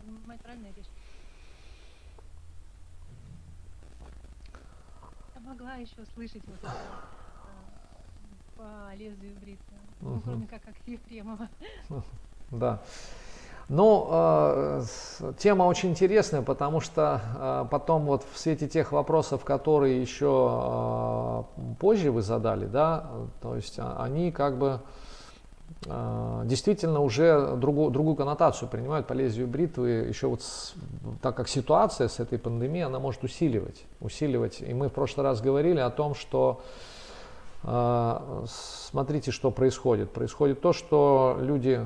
принимать правильное решение. Я могла еще слышать вот это вот по лезвию бритвы, ну, Мгм. кроме как Ефремова. Да. Ну, тема очень интересная, потому что потом вот в свете тех вопросов, которые еще позже вы задали, да, то есть они как бы действительно уже другую коннотацию принимают по лезвию бритвы, еще вот так как ситуация с этой пандемией, она может усиливать. И мы в прошлый раз говорили о том, что смотрите, что происходит. Происходит то, что люди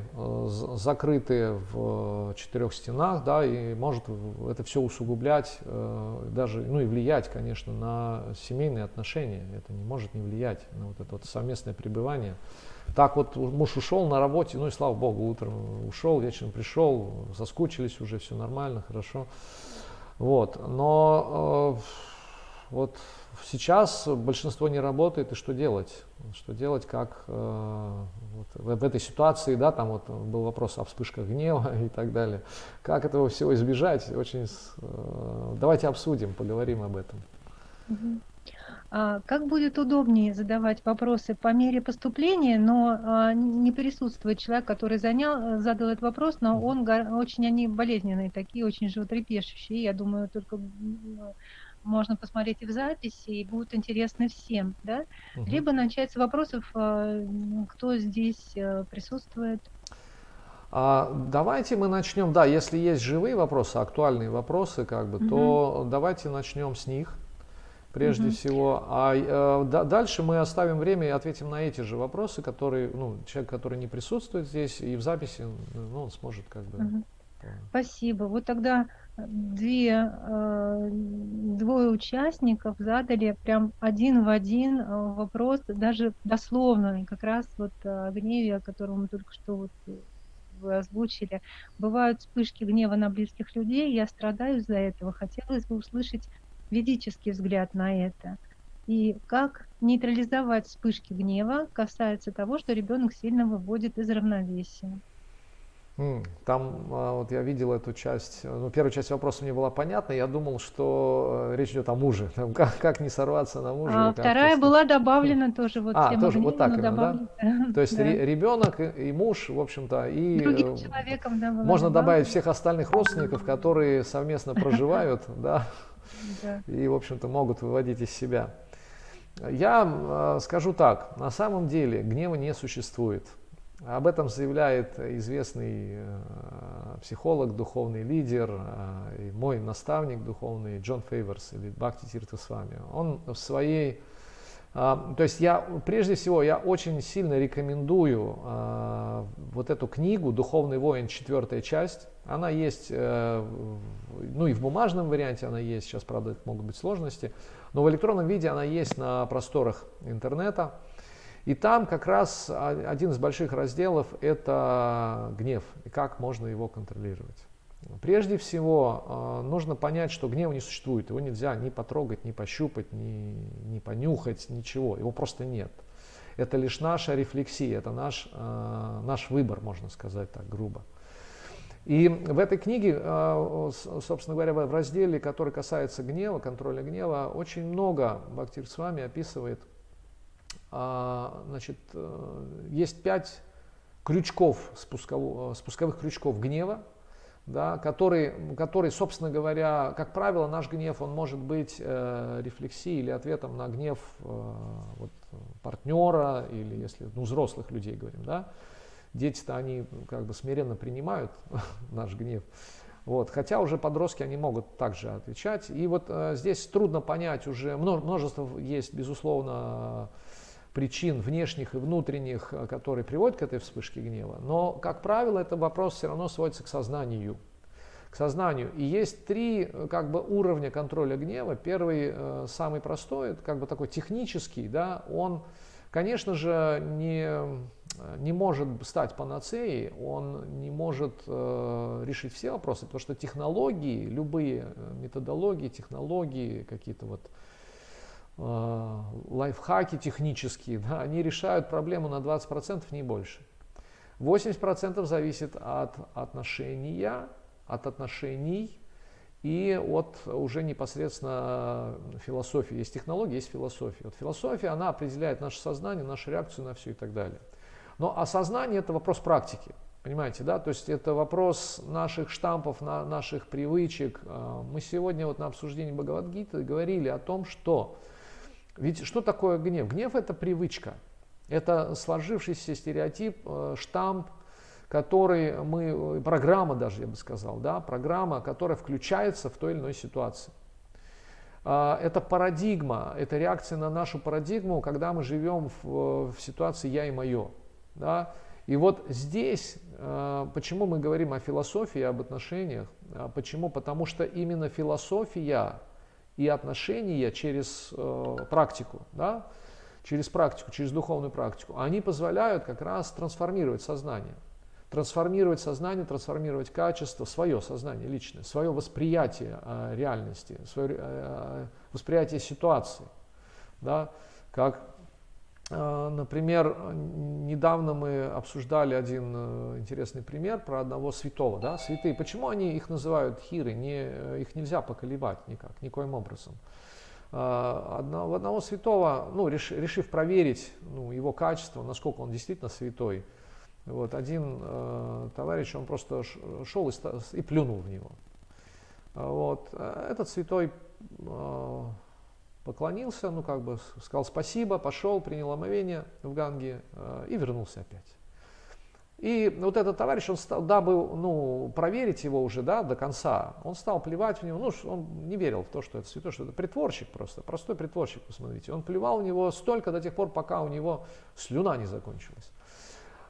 закрыты в четырех стенах, да, и может это все усугублять, даже, ну и влиять, конечно, на семейные отношения. Это не может не влиять на вот это вот совместное пребывание. Так вот муж ушел на работе, ну и слава богу, утром ушел, вечером пришел, соскучились уже, все нормально, хорошо. Вот, но вот сейчас большинство не работает, и что делать? Что делать, как вот в этой ситуации, да, там вот был вопрос о вспышках гнева и так далее. Как этого всего избежать? Очень, давайте обсудим, поговорим об этом. Мгм. Как будет удобнее задавать вопросы по мере поступления, но не присутствует человек, который задал этот вопрос, но очень они болезненные такие, очень животрепещущие. Я думаю, только можно посмотреть и в записи, и будут интересны всем, да? Мгм. Либо начать с вопросов, кто здесь присутствует. Давайте мы начнем, да, если есть живые вопросы, актуальные вопросы, как бы, Мгм. то давайте начнем с них прежде Мгм. всего. Дальше мы оставим время и ответим на эти же вопросы, которые, ну, человек, который не присутствует здесь и в записи, ну, он сможет как бы. Мгм. Спасибо. Вот тогда двое участников задали прям один в один вопрос, даже дословно, и как раз вот о гневе, о котором мы только что вот вы озвучили. Бывают вспышки гнева на близких людей, я страдаю из-за этого. Хотелось бы услышать ведический взгляд на это. И как нейтрализовать вспышки гнева касается того, что ребенок сильно выводит из равновесия. Там вот я видел эту часть, ну, первая часть вопроса мне была понятна, я думал, что речь идет о муже, там, как не сорваться на мужа и как-то. Вторая была добавлена тоже, вот тема Тоже вот гнева, но так именно, да? добавлена, То есть да. ребенок и муж, в общем-то, и Другим человеком, да, была можно добавить добавлена. всех остальных родственников, которые совместно проживают, да, Да. и, в общем-то, могут выводить из себя. Я скажу так, на самом деле гнева не существует. Об этом заявляет известный психолог, духовный лидер и мой наставник духовный Джон Фейверс или Бхакти Тирта Свами. Он в своей то есть прежде всего, я очень сильно рекомендую вот эту книгу «Духовный воин», 4-я часть. Она есть, ну и в бумажном варианте она есть, сейчас, правда, это могут быть сложности, но в электронном виде она есть на просторах интернета. И там как раз один из больших разделов – это гнев и как можно его контролировать. Прежде всего, нужно понять, что гнева не существует. Его нельзя ни потрогать, ни пощупать, ни понюхать, ничего. Его просто нет. Это лишь наша рефлексия, это наш выбор, можно сказать так грубо. И в этой книге, собственно говоря, в разделе, который касается гнева, контроля гнева, очень много Бхактир с вами описывает. Значит, есть 5 крючков, спусковых крючков гнева, да, который, собственно говоря, как правило, наш гнев, он может быть рефлексией или ответом на гнев вот, партнера или, если взрослых людей говорим, да. Дети-то они как бы смиренно принимают наш гнев. Вот. Хотя уже подростки, они могут также отвечать. И вот здесь трудно понять уже, множество есть, безусловно, причин внешних и внутренних, которые приводят к этой вспышке гнева. Но, как правило, этот вопрос все равно сводится к сознанию. К сознанию. И есть 3 как бы, уровня контроля гнева. Первый, самый простой, это как бы такой технический, да, он, конечно же, не может стать панацеей, он не может решить все вопросы, потому что технологии, любые методологии, технологии, какие-то вот лайфхаки технические, да, они решают проблему на 20%, не больше. 80% зависит от отношения от отношений и от уже непосредственно философии. Есть технология, есть философия. Вот философия, она определяет наше сознание, нашу реакцию на все и так далее. Но осознание – это вопрос практики. Понимаете, да? То есть это вопрос наших штампов, наших привычек. Мы сегодня вот на обсуждении Бхагавад-гиты говорили о том, что ведь что такое гнев? Гнев – это привычка. Это сложившийся стереотип, штамп, который мы, программа даже, я бы сказал, да, программа, которая включается в той или иной ситуации. Это парадигма, это реакция на нашу парадигму, когда мы живем в ситуации «я» и «моё». Да? И вот здесь, почему мы говорим о философии, об отношениях, почему? Потому что именно философия и отношения через практику, да? Через практику, через духовную практику, они позволяют как раз трансформировать сознание, трансформировать качество, свое сознание личное, свое восприятие реальности, свое восприятие ситуации. Да? Как, например, недавно мы обсуждали один интересный пример про одного святого. Да? Святые, почему они их называют хиры? Их нельзя поколебать никак, никоим образом. Одного святого, ну, решив проверить его качество, насколько он действительно святой, вот, один товарищ, он просто шел и плюнул в него. Вот. Этот святой поклонился, ну, как бы сказал спасибо, пошел, принял омовение в Ганге и вернулся опять. И вот этот товарищ, он стал, дабы проверить его уже, да, до конца, он стал плевать в него, он не верил в то, что это святой, что это притворщик просто, простой притворщик, посмотрите. Он плевал в него столько до тех пор, пока у него слюна не закончилась.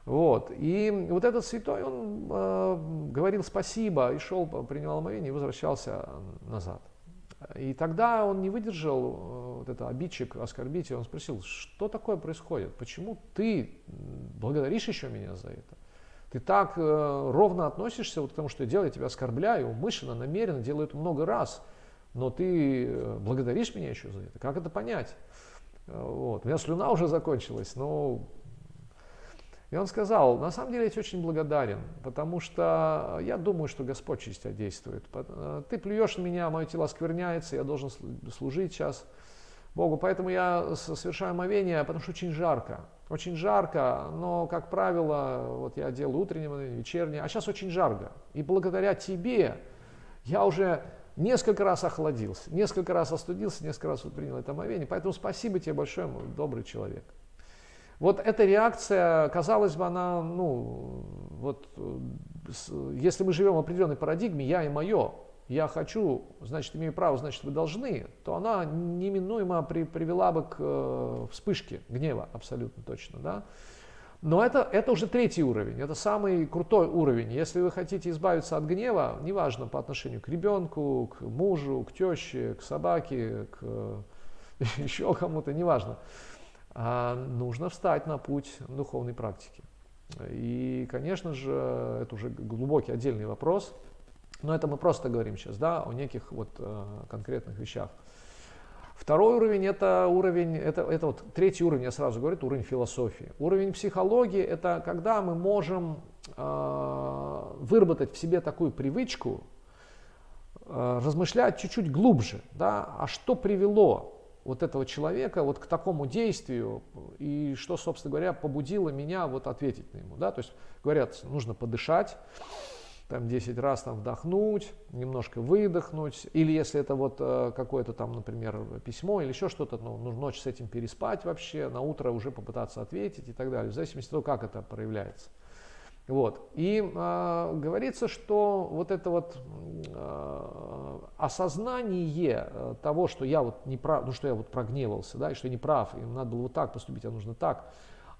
Вот. И вот этот святой, он говорил спасибо, и шел, принимал омовение и возвращался назад. И тогда он не выдержал, вот это обидчик, оскорбитель, он спросил, что такое происходит, почему ты благодаришь еще меня за это? Ты так ровно относишься вот к тому, что я делаю, я тебя оскорбляю, умышленно, намеренно, делаю это много раз, но ты благодаришь меня еще за это? Как это понять? Вот. У меня слюна уже закончилась, но... И он сказал, на самом деле я тебе очень благодарен, потому что я думаю, что Господь через тебя действует. Ты плюешь на меня, мое тело оскверняется, я должен служить сейчас Богу, поэтому я совершаю омовение, потому что очень жарко, но, как правило, вот я делаю утреннее омовение, вечернее, а сейчас очень жарко. И благодаря тебе я уже несколько раз охладился, несколько раз остудился, несколько раз принял это омовение, поэтому спасибо тебе большое, мой добрый человек. Вот эта реакция, казалось бы, она, если мы живем в определенной парадигме «я» и «моё», «я хочу», значит, имею право, значит, вы должны, то она неминуемо привела бы к вспышке гнева, абсолютно точно, да. Но это уже третий уровень, это самый крутой уровень. Если вы хотите избавиться от гнева, неважно, по отношению к ребенку, к мужу, к теще, к собаке, к еще кому-то, неважно, нужно встать на путь духовной практики. И, конечно же, это уже глубокий отдельный вопрос, но это мы просто говорим сейчас, да, о неких вот конкретных вещах. Второй уровень это вот третий уровень, я сразу говорю, это уровень философии. Уровень психологии это когда мы можем выработать в себе такую привычку, размышлять чуть-чуть глубже, да, а что привело вот этого человека вот к такому действию, и что, собственно говоря, побудило меня вот ответить на него. Да? То есть, говорят, нужно подышать, там 10 раз там, вдохнуть, немножко выдохнуть, или если это вот какое-то там, например, письмо или еще что-то, нужно ночь с этим переспать вообще, на утро уже попытаться ответить и так далее, в зависимости от того, как это проявляется. Вот. И говорится, что вот это вот осознание того, что я вот не прав, что я вот прогневался, да, и что я не прав, и надо было вот так поступить, а нужно так,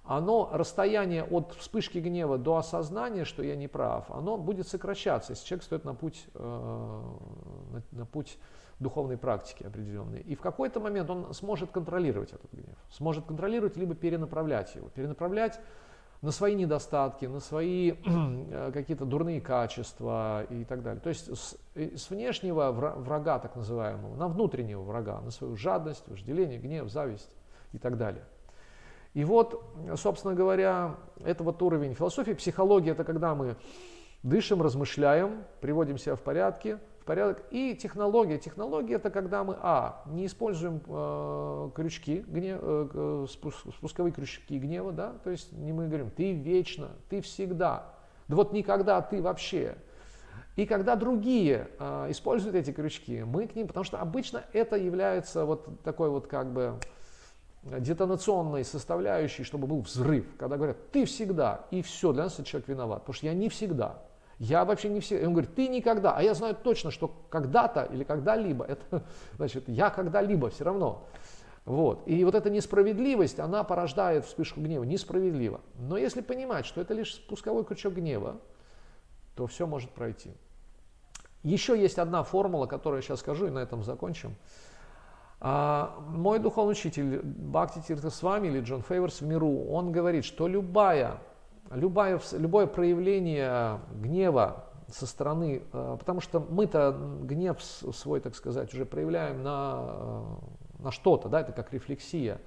оно, расстояние от вспышки гнева до осознания, что я не прав, оно будет сокращаться, если человек стоит на путь духовной практики определенной. И в какой-то момент он сможет контролировать этот гнев, сможет контролировать, либо перенаправлять его, перенаправлять на свои недостатки, на свои какие-то дурные качества и так далее. То есть с внешнего врага, так называемого, на внутреннего врага, на свою жадность, вожделение, гнев, зависть и так далее. И вот, собственно говоря, это вот уровень философии. Психология – это когда мы Дышим, размышляем, приводим себя в порядок. И технология. Технология это когда мы, не используем крючки, спусковые крючки гнева, да, то есть не мы говорим, ты вечно, ты всегда, да вот никогда ты вообще. И когда другие используют эти крючки, мы к ним, потому что обычно это является вот такой вот как бы детонационной составляющей, чтобы был взрыв. Когда говорят, ты всегда, и все, для нас этот человек виноват, потому что я не всегда. Я вообще не всегда. И он говорит, ты никогда. А я знаю точно, что когда-то или когда-либо, это значит, я когда-либо все равно. Вот. И вот эта несправедливость, она порождает вспышку гнева. Несправедливо. Но если понимать, что это лишь спусковой крючок гнева, то все может пройти. Еще есть одна формула, которую я сейчас скажу, и на этом закончим. Мой духовный учитель Бхакти Тиртха Свами или Джон Фейверс в миру, он говорит, что любое проявление гнева со стороны, потому что мы-то гнев свой, так сказать, уже проявляем на что-то, да, это как рефлексия.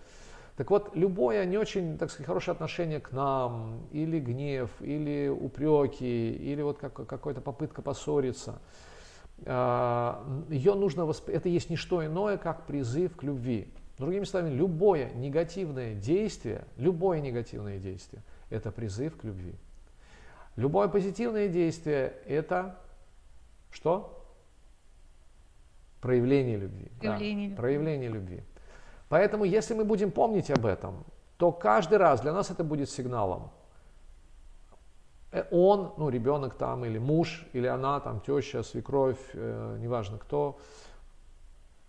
Так вот, любое не очень, так сказать, хорошее отношение к нам, или гнев, или упреки, или вот какая-то попытка поссориться, ее нужно это есть не что иное, как призыв к любви. Другими словами, любое негативное действие, это призыв к любви. Любое позитивное действие это что? Проявление любви. Проявление любви. Поэтому, если мы будем помнить об этом, то каждый раз для нас это будет сигналом. Он, ребенок там, или муж, или она, там, теща, свекровь, неважно кто,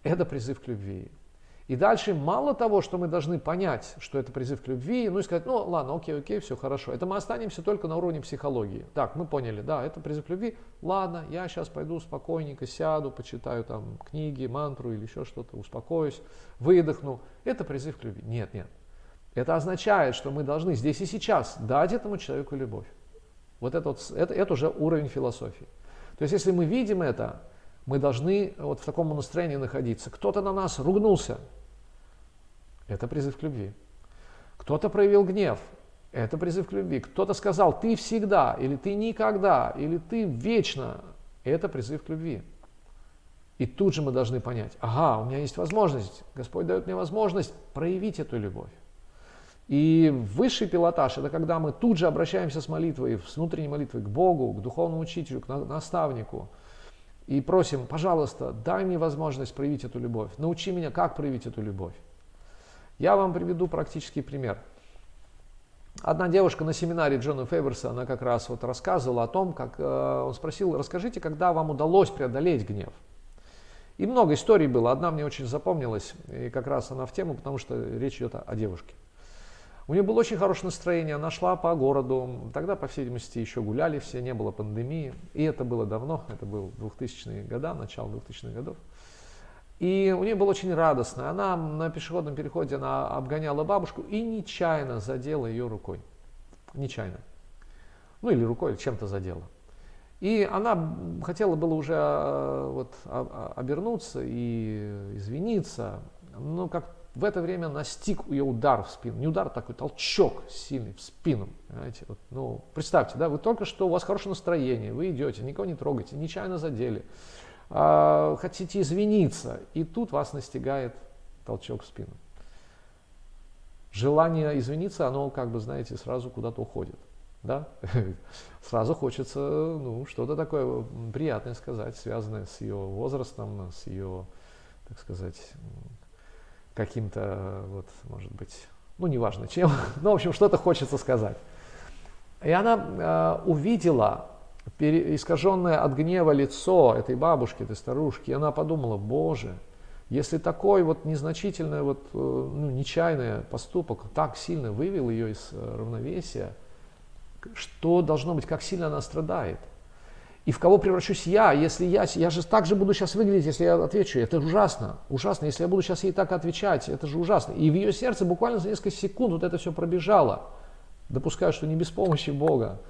это призыв к любви. И дальше мало того, что мы должны понять, что это призыв к любви, и сказать, ладно, окей, все хорошо. Это мы останемся только на уровне психологии. Так, мы поняли, да, это призыв к любви. Ладно, я сейчас пойду спокойненько сяду, почитаю там книги, мантру или еще что-то, успокоюсь, выдохну. Это призыв к любви. Нет. Это означает, что мы должны здесь и сейчас дать этому человеку любовь. Вот это уже уровень философии. То есть, если мы видим это, мы должны вот в таком настроении находиться. Кто-то на нас ругнулся. Это призыв к любви. Кто-то проявил гнев. Это призыв к любви. Кто-то сказал, ты всегда, или ты никогда, или ты вечно. Это призыв к любви. И тут же мы должны понять, у меня есть возможность, Господь дает мне возможность проявить эту любовь. И высший пилотаж – это когда мы тут же обращаемся с молитвой, с внутренней молитвой к Богу, к духовному учителю, к наставнику. И просим, пожалуйста, дай мне возможность проявить эту любовь. Научи меня, как проявить эту любовь. Я вам приведу практический пример. Одна девушка на семинаре Джона Фейверса, она как раз вот рассказывала о том, как он спросил, расскажите, когда вам удалось преодолеть гнев. И много историй было. Одна мне очень запомнилась, и как раз она в тему, потому что речь идет о девушке. У нее было очень хорошее настроение, она шла по городу, тогда, по всей видимости, еще гуляли все, не было пандемии, и это было давно, это был 2000-е годы, начало 2000-х годов. И у нее было очень радостно, она на пешеходном переходе, она обгоняла бабушку и нечаянно задела ее рукой, нечаянно, или рукой, или чем-то задела. И она хотела было уже обернуться и извиниться, но как в это время настиг ее удар в спину. Не удар, а такой толчок сильный в спину. Понимаете? Представьте, да, вы только что, у вас хорошее настроение, вы идете, никого не трогаете, нечаянно задели, хотите извиниться, и тут вас настигает толчок в спину. Желание извиниться, оно знаете, сразу куда-то уходит. Да? Сразу хочется что-то такое приятное сказать, связанное с ее возрастом, с ее, так сказать, каким-то, может быть, неважно чем, но, в общем, что-то хочется сказать. И она увидела искаженное от гнева лицо этой бабушки, этой старушки, и она подумала, Боже, если такой незначительный, нечаянный поступок так сильно вывел ее из равновесия, что должно быть, как сильно она страдает. И в кого превращусь я, если я же так же буду сейчас выглядеть, если я отвечу, это ужасно, если я буду сейчас ей так отвечать, это же ужасно. И в ее сердце буквально за несколько секунд это все пробежало, допускаю, что не без помощи Бога,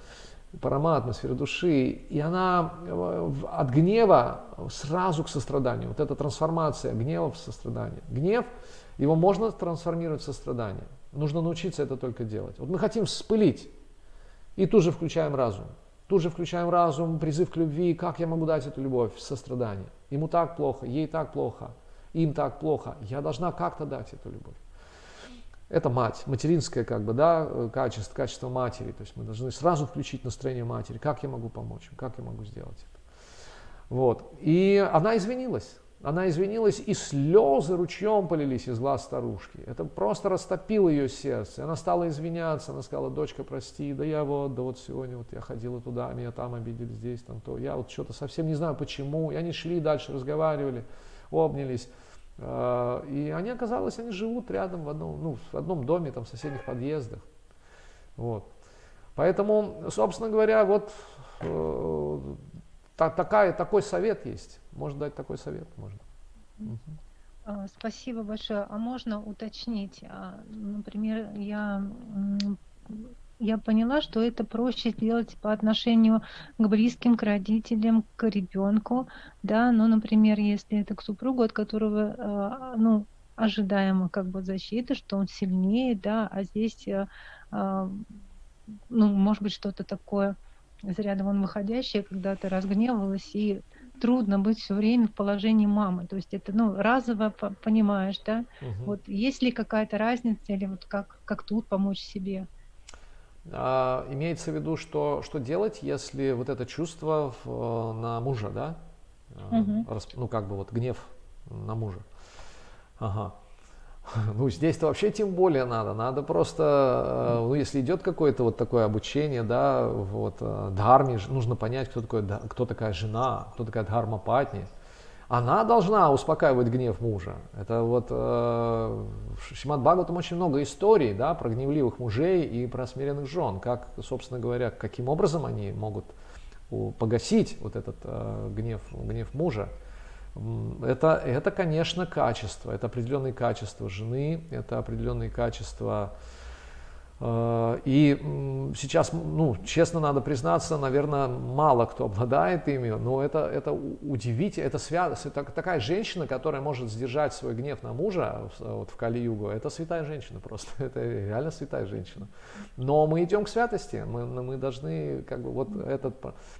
параматма, сфера души, и она от гнева сразу к состраданию, эта трансформация гнева в сострадание. Гнев, его можно трансформировать в сострадание, нужно научиться это только делать. Мы хотим вспылить, и тут же включаем разум. Тут же включаем разум, призыв к любви. Как я могу дать эту любовь? Сострадание. Ему так плохо, ей так плохо, им так плохо. Я должна как-то дать эту любовь. Это мать, материнское как бы, да, качество матери. То есть мы должны сразу включить настроение матери. Как я могу помочь им, как я могу сделать это. Вот. И она извинилась. Она извинилась, и слезы ручьем полились из глаз старушки. Это просто растопило ее сердце. Она стала извиняться, она сказала: дочка, прости, да вот сегодня вот я ходила туда, меня там обидели, здесь, там то. Я вот что-то совсем не знаю почему. И они шли дальше, разговаривали, обнялись. И они, оказалось, они живут рядом в одном доме, там, в соседних подъездах. Вот. Поэтому, собственно говоря, вот такой совет есть. Можно дать такой совет, можно. Спасибо большое. А можно уточнить? Например, я поняла, что это проще сделать по отношению к близким, к родителям, к ребенку, да, ну, например, если это к супругу, от которого, ну, ожидаемо как бы защиты, что он сильнее, да, а здесь, ну, может быть, что-то такое из ряда вон выходящее, когда ты разгневалась, и трудно быть все время в положении мамы. То есть это, ну, разово понимаешь, да? Вот есть ли какая-то разница, или вот как тут помочь себе? Имеется в виду, что делать, если вот это чувство на мужа, да? Мгм. Ну, как бы вот гнев на мужа. Ага. Ну, здесь-то вообще тем более надо просто, ну, если идет какое-то вот такое обучение, да, вот, дхарме, нужно понять, кто такая жена, кто такая дхарма-патни. Она должна успокаивать гнев мужа. Это вот в Шримад Бхагаватам очень много историй, да, про гневливых мужей и про смиренных жен, как, собственно говоря, каким образом они могут погасить вот этот гнев мужа. Это, конечно, качество, это определенные качества жены, это определенные качества. И сейчас, ну, честно надо признаться, наверное, мало кто обладает ими, но это удивительно, это такая женщина, которая может сдержать свой гнев на мужа вот в Кали-югу, это святая женщина просто, это реально святая женщина. Но мы идем к святости, мы должны как бы вот это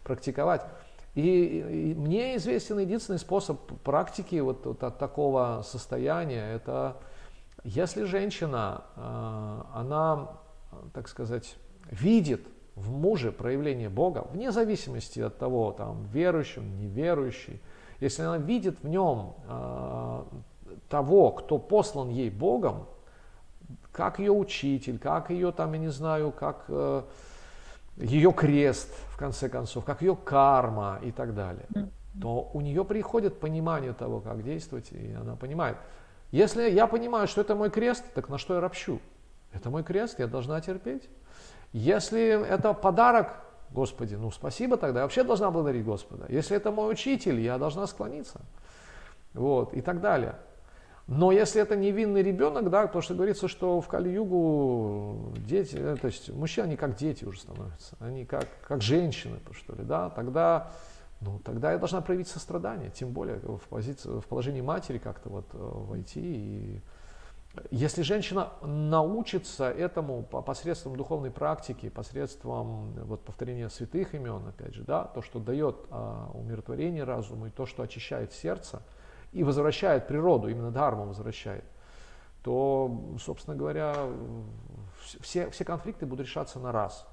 практиковать. И мне известен единственный способ практики вот такого состояния, это если женщина, она, так сказать, видит в муже проявление Бога, вне зависимости от того, там, верующий он, неверующий, если она видит в нем того, кто послан ей Богом, как ее учитель, как ее, там, я не знаю, как ее крест, в конце концов, как ее карма и так далее, то у нее приходит понимание того, как действовать, и она понимает. Если я понимаю, что это мой крест, так на что я ропщу? Это мой крест, я должна терпеть. Если это подарок, Господи, ну спасибо тогда, я вообще должна благодарить Господа. Если это мой учитель, я должна склониться. Вот, и так далее. Но если это невинный ребенок, да, то что говорится, что в Кали-югу дети, то есть мужчины, они как дети уже становятся, они как женщины, что ли, да, тогда я должна проявить сострадание, тем более в положении матери как-то вот войти. И если женщина научится этому посредством духовной практики, посредством вот повторения святых имен, опять же, да, то, что дает умиротворение разуму и то, что очищает сердце, и возвращает природу, именно дхарму возвращает, то, собственно говоря, все конфликты будут решаться на раз.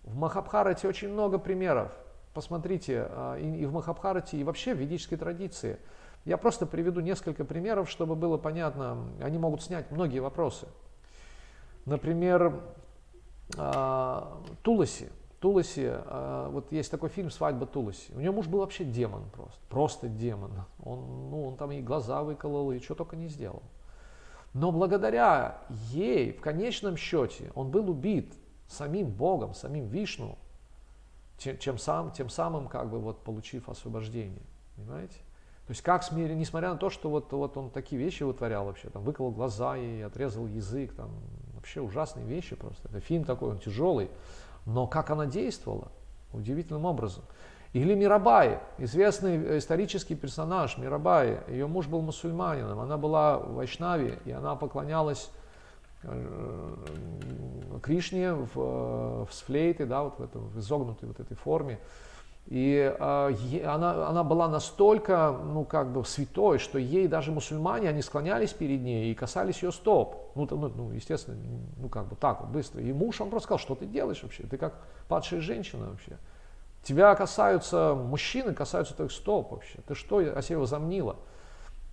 В Махабхарате очень много примеров. Посмотрите, и в Махабхарате, и вообще в ведической традиции. Я просто приведу несколько примеров, чтобы было понятно, они могут снять многие вопросы. Например, Туласи. Вот есть такой фильм «Свадьба Туласи». У нее муж был вообще демон просто демон. Он там и глаза выколол, и что только не сделал. Но благодаря ей, в конечном счете, он был убит самим Богом, самим Вишну, тем самым как бы вот получив освобождение. Понимаете? То есть как смирение, несмотря на то, что вот он такие вещи вытворял вообще, там выколол глаза и отрезал язык, там вообще ужасные вещи просто. Это фильм такой, он тяжелый. Но как она действовала? Удивительным образом. Или Мирабай, известный исторический персонаж Мирабай. Ее муж был мусульманином, она была в Вайшнаве, и она поклонялась Кришне с флейтой, да, вот в изогнутой вот этой форме. И она была настолько, ну, как бы святой, что ей даже мусульмане, они склонялись перед ней и касались ее стоп. Ну, естественно, ну, как бы так вот быстро. И муж, он просто сказал, что ты делаешь вообще? Ты как падшая женщина вообще. Тебя касаются, мужчины касаются твоих стоп вообще. Ты что о себе возомнила?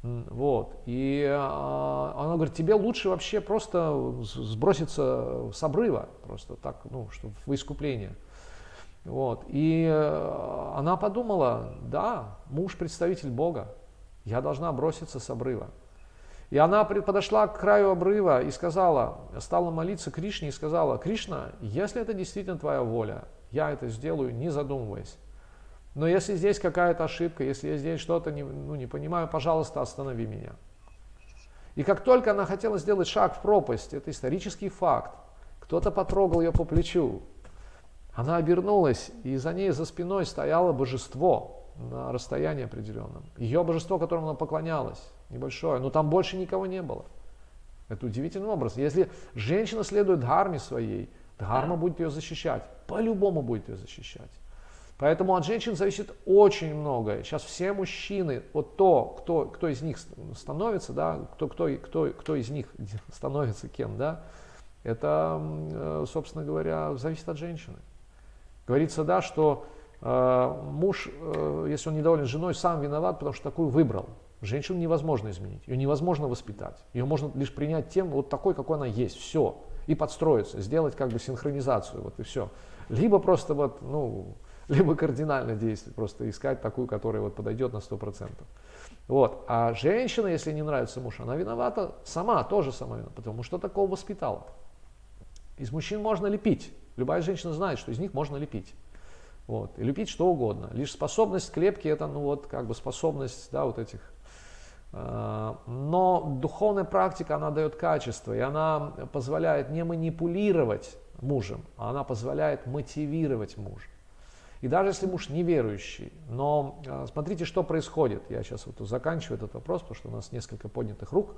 Вот. И она говорит, тебе лучше вообще просто сброситься с обрыва, просто так, ну, что в искупление. Вот. И она подумала, да, муж представитель Бога, я должна броситься с обрыва. И она подошла к краю обрыва и сказала, стала молиться Кришне и сказала, Кришна, если это действительно твоя воля, я это сделаю, не задумываясь. Но если здесь какая-то ошибка, если я здесь что-то не понимаю, пожалуйста, останови меня. И как только она хотела сделать шаг в пропасть, это исторический факт, кто-то потрогал ее по плечу, она обернулась, и за ней, за спиной стояло божество на расстоянии определенном. Ее божество, которому она поклонялась, небольшое, но там больше никого не было. Это удивительный образ. Если женщина следует дхарме своей, дхарма будет ее защищать, по-любому будет ее защищать. Поэтому от женщин зависит очень многое. Сейчас все мужчины, вот кто из них становится, да, кто из них становится кем, да, это, собственно говоря, зависит от женщины. Говорится, да, что муж, если он недоволен женой, сам виноват, потому что такую выбрал. Женщину невозможно изменить, ее невозможно воспитать. Ее можно лишь принять тем, вот такой, какой она есть, все. И подстроиться, сделать как бы синхронизацию, вот и все. Либо просто вот, ну, либо кардинально действовать, просто искать такую, которая вот подойдет на 100%. Вот. А женщина, если не нравится муж, она виновата сама, тоже сама виновата, потому что такого воспитала. Из мужчин можно лепить. Любая женщина знает, что из них можно лепить. Вот. И лепить что угодно. Лишь способность к лепке, это, ну, вот, как бы способность, да, вот этих. Но духовная практика, она дает качество, и она позволяет не манипулировать мужем, а она позволяет мотивировать мужа. И даже если муж неверующий, но смотрите, что происходит. Я сейчас вот заканчиваю этот вопрос, потому что у нас несколько поднятых рук,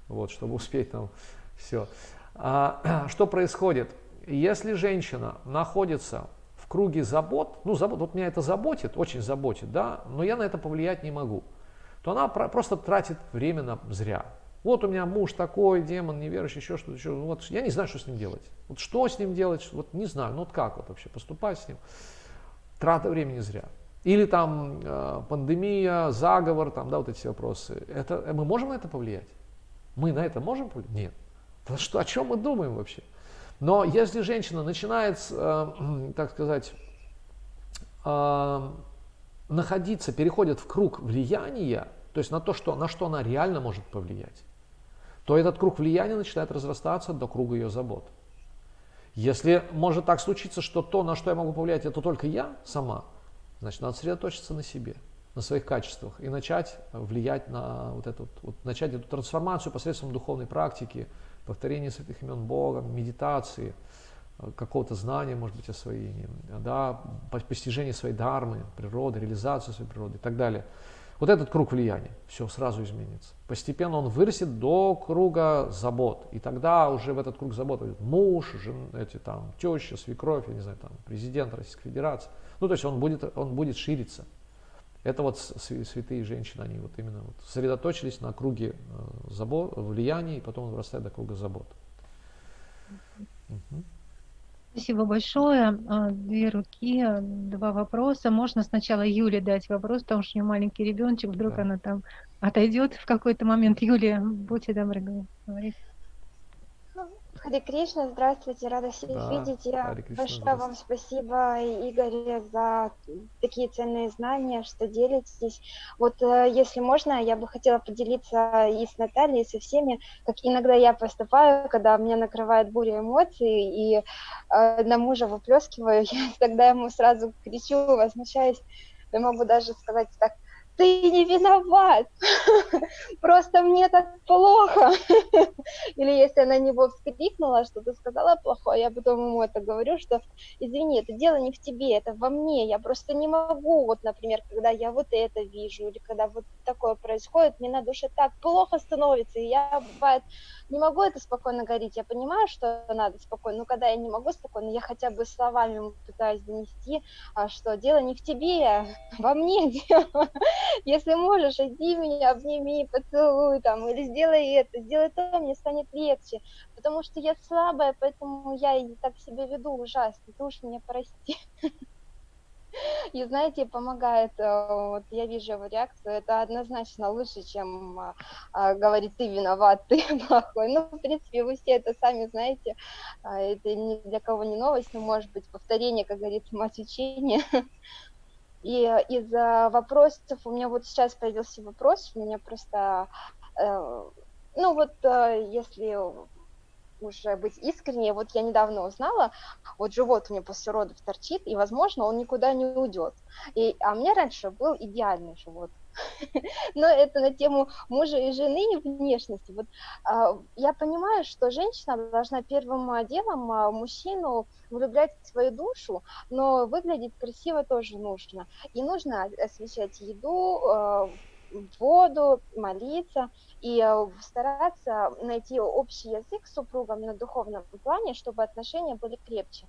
вот, чтобы успеть там все. Что происходит? Если женщина находится в круге забот, ну, вот меня это заботит, очень заботит, да, но я на это повлиять не могу, то она просто тратит время зря. Вот у меня муж такой, демон, неверующий, еще что-то, еще, вот я не знаю, что с ним делать. Вот что с ним делать, вот не знаю, ну вот как вот вообще поступать с ним. Трата времени зря. Или там пандемия, заговор, там, да, вот эти все вопросы. Мы можем на это повлиять? Мы на это можем повлиять? Нет. О чем мы думаем вообще? Но если женщина начинает, так сказать, находиться, переходит в круг влияния, то есть на что она реально может повлиять, то этот круг влияния начинает разрастаться до круга ее забот. Если может так случиться, что то, на что я могу повлиять, это только я сама, значит, надо сосредоточиться на себе, на своих качествах и начать влиять на начать эту трансформацию посредством духовной практики, повторения святых имен Бога, медитации, какого-то знания, может быть, освоения, да, постижения своей дхармы, природы, реализации своей природы и так далее. Вот этот круг влияния, все сразу изменится. Постепенно он вырастет до круга забот. И тогда уже в этот круг забот войдет муж, теща, свекровь, я не знаю, там, президент Российской Федерации. Ну, то есть он будет шириться. Это вот святые женщины, они вот именно вот сосредоточились на круге забот, влияния, и потом он вырастает до круга забот. Угу. Спасибо большое. 2 руки, 2 вопроса. Можно сначала Юле дать вопрос, потому что у нее маленький ребеночек, вдруг Да. она там отойдет в какой-то момент. Юлия, будьте добры, говорить. Харе Кришна, здравствуйте, рада всех видеть. Харе Кришна, Большое вам спасибо, Игорь, за такие ценные знания, что делитесь. Вот если можно, я бы хотела поделиться и с Натальей, и со всеми, как иногда я поступаю, когда меня накрывает буря эмоций, и на мужа выплескиваю, я тогда ему сразу кричу, возмущаюсь, я могу даже сказать так: ты не виноват, просто мне так плохо. Или если она на него вскрикнула, что-то сказала плохое, я потом ему это говорю, что извини, это дело не в тебе, это во мне, я просто не могу, вот, например, когда я вот это вижу, или когда вот такое происходит, мне на душе так плохо становится, и я, бывает, не могу это спокойно говорить, я понимаю, что надо спокойно, но когда я не могу спокойно, я хотя бы словами ему пытаюсь донести, что дело не в тебе, во мне дело. Если можешь, иди меня, обними, поцелуй там, или сделай то, мне станет легче. Потому что я слабая, поэтому я и так себя веду ужасно. Ты уж меня прости. И знаете, помогает, вот я вижу его реакцию, это однозначно лучше, чем говорить, ты виноват, ты плохой. Ну, в принципе, вы все это сами знаете, это ни для кого не новость, но может быть повторение, как говорится, мать учения. И из вопросов, у меня вот сейчас появился вопрос, у меня просто, ну вот, если уже быть искренней, вот я недавно узнала, вот живот у меня после родов торчит, и, возможно, он никуда не уйдет. А у меня раньше был идеальный живот. Но это на тему мужа и жены и внешности. Вот, я понимаю, что женщина должна первым делом мужчину влюблять в свою душу, но выглядеть красиво тоже нужно. И нужно освещать еду, воду, молиться и стараться найти общий язык с супругом на духовном плане, чтобы отношения были крепче.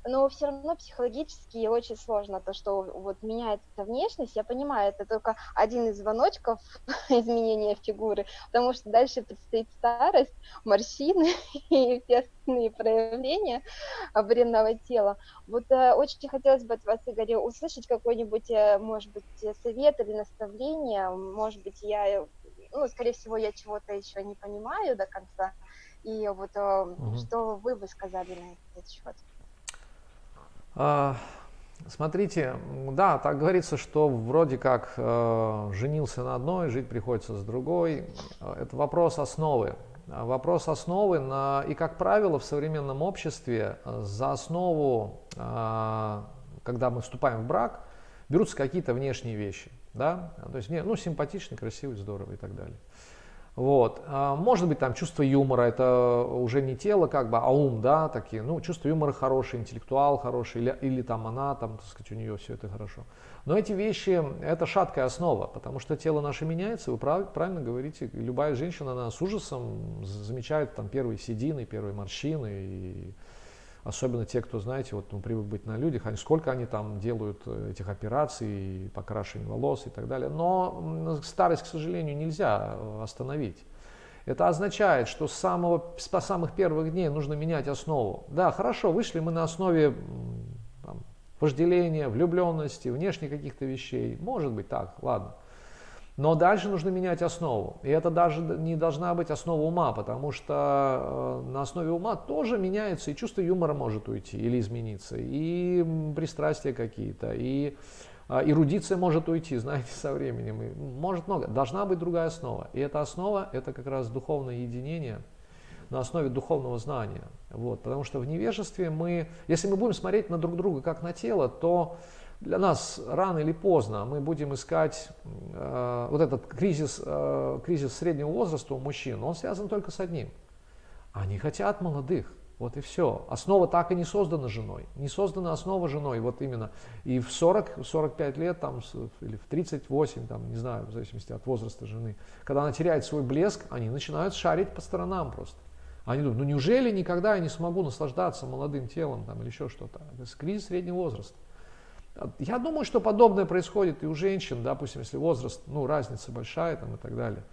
Но все равно психологически очень сложно то, что вот меняется внешность. Я понимаю, это только один из звоночков изменения фигуры, потому что дальше предстоит старость, морщины и все остальные проявления бренного тела. Вот очень хотелось бы от вас, Игорь, услышать какой-нибудь, может быть, совет или наставление. Может быть, ну, скорее всего, я чего-то еще не понимаю до конца. И вот что вы бы сказали на этот счет? Смотрите, да, так говорится, что вроде как женился на одной, жить приходится с другой. Это вопрос основы. Вопрос основы, и, как правило, в современном обществе за основу, когда мы вступаем в брак, берутся какие-то внешние вещи. Да? То есть, ну, симпатичный, красивый, здоровый и так далее. Вот. Может быть, там чувство юмора, это уже не тело, как бы, а ум, да, такие, ну, чувство юмора хорошее, интеллектуал хороший, или там она, там, так сказать, у нее все это хорошо. Но эти вещи, это шаткая основа, потому что тело наше меняется, вы правильно говорите, любая женщина, она с ужасом замечает там первые седины, первые морщины, и особенно те, кто, знаете, вот, ну, привык быть на людях, сколько они там делают этих операций, покрашивания волос и так далее. Но старость, к сожалению, нельзя остановить. Это означает, что с самых первых дней нужно менять основу. Да, хорошо, вышли мы на основе там, вожделения, влюбленности, внешних каких-то вещей. Может быть так, ладно. Но дальше нужно менять основу. И это даже не должна быть основа ума, потому что на основе ума тоже меняется, и чувство юмора может уйти или измениться, и пристрастия какие-то, и эрудиция может уйти, знаете, со временем. И может много. Должна быть другая основа. И эта основа, это как раз духовное единение на основе духовного знания. Вот. Потому что в невежестве если мы будем смотреть на друг друга как на тело, то для нас рано или поздно мы будем искать вот этот кризис среднего возраста у мужчин, он связан только с одним. Они хотят молодых, вот и все. Основа так и не создана женой, не создана основа женой, вот именно. И в 40-45 лет, там, или в 38, там, не знаю, в зависимости от возраста жены, когда она теряет свой блеск, они начинают шарить по сторонам просто. Они думают, ну неужели никогда я не смогу наслаждаться молодым телом там, или еще что-то. Это кризис среднего возраста. Я думаю, что подобное происходит и у женщин, допустим, если возраст, ну, разница большая там, и так далее.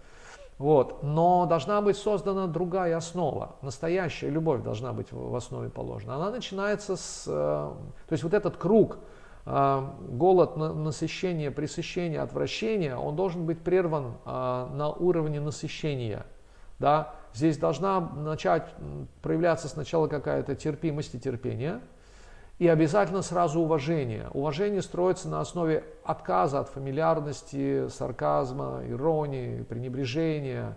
Вот. Но должна быть создана другая основа. Настоящая любовь должна быть в основе положена. Она начинается то есть вот этот круг, голод, насыщение, пресыщение, отвращение, он должен быть прерван на уровне насыщения. Да? Здесь должна начать проявляться сначала какая-то терпимость и терпение, и обязательно сразу уважение. Уважение строится на основе отказа от фамильярности, сарказма, иронии, пренебрежения,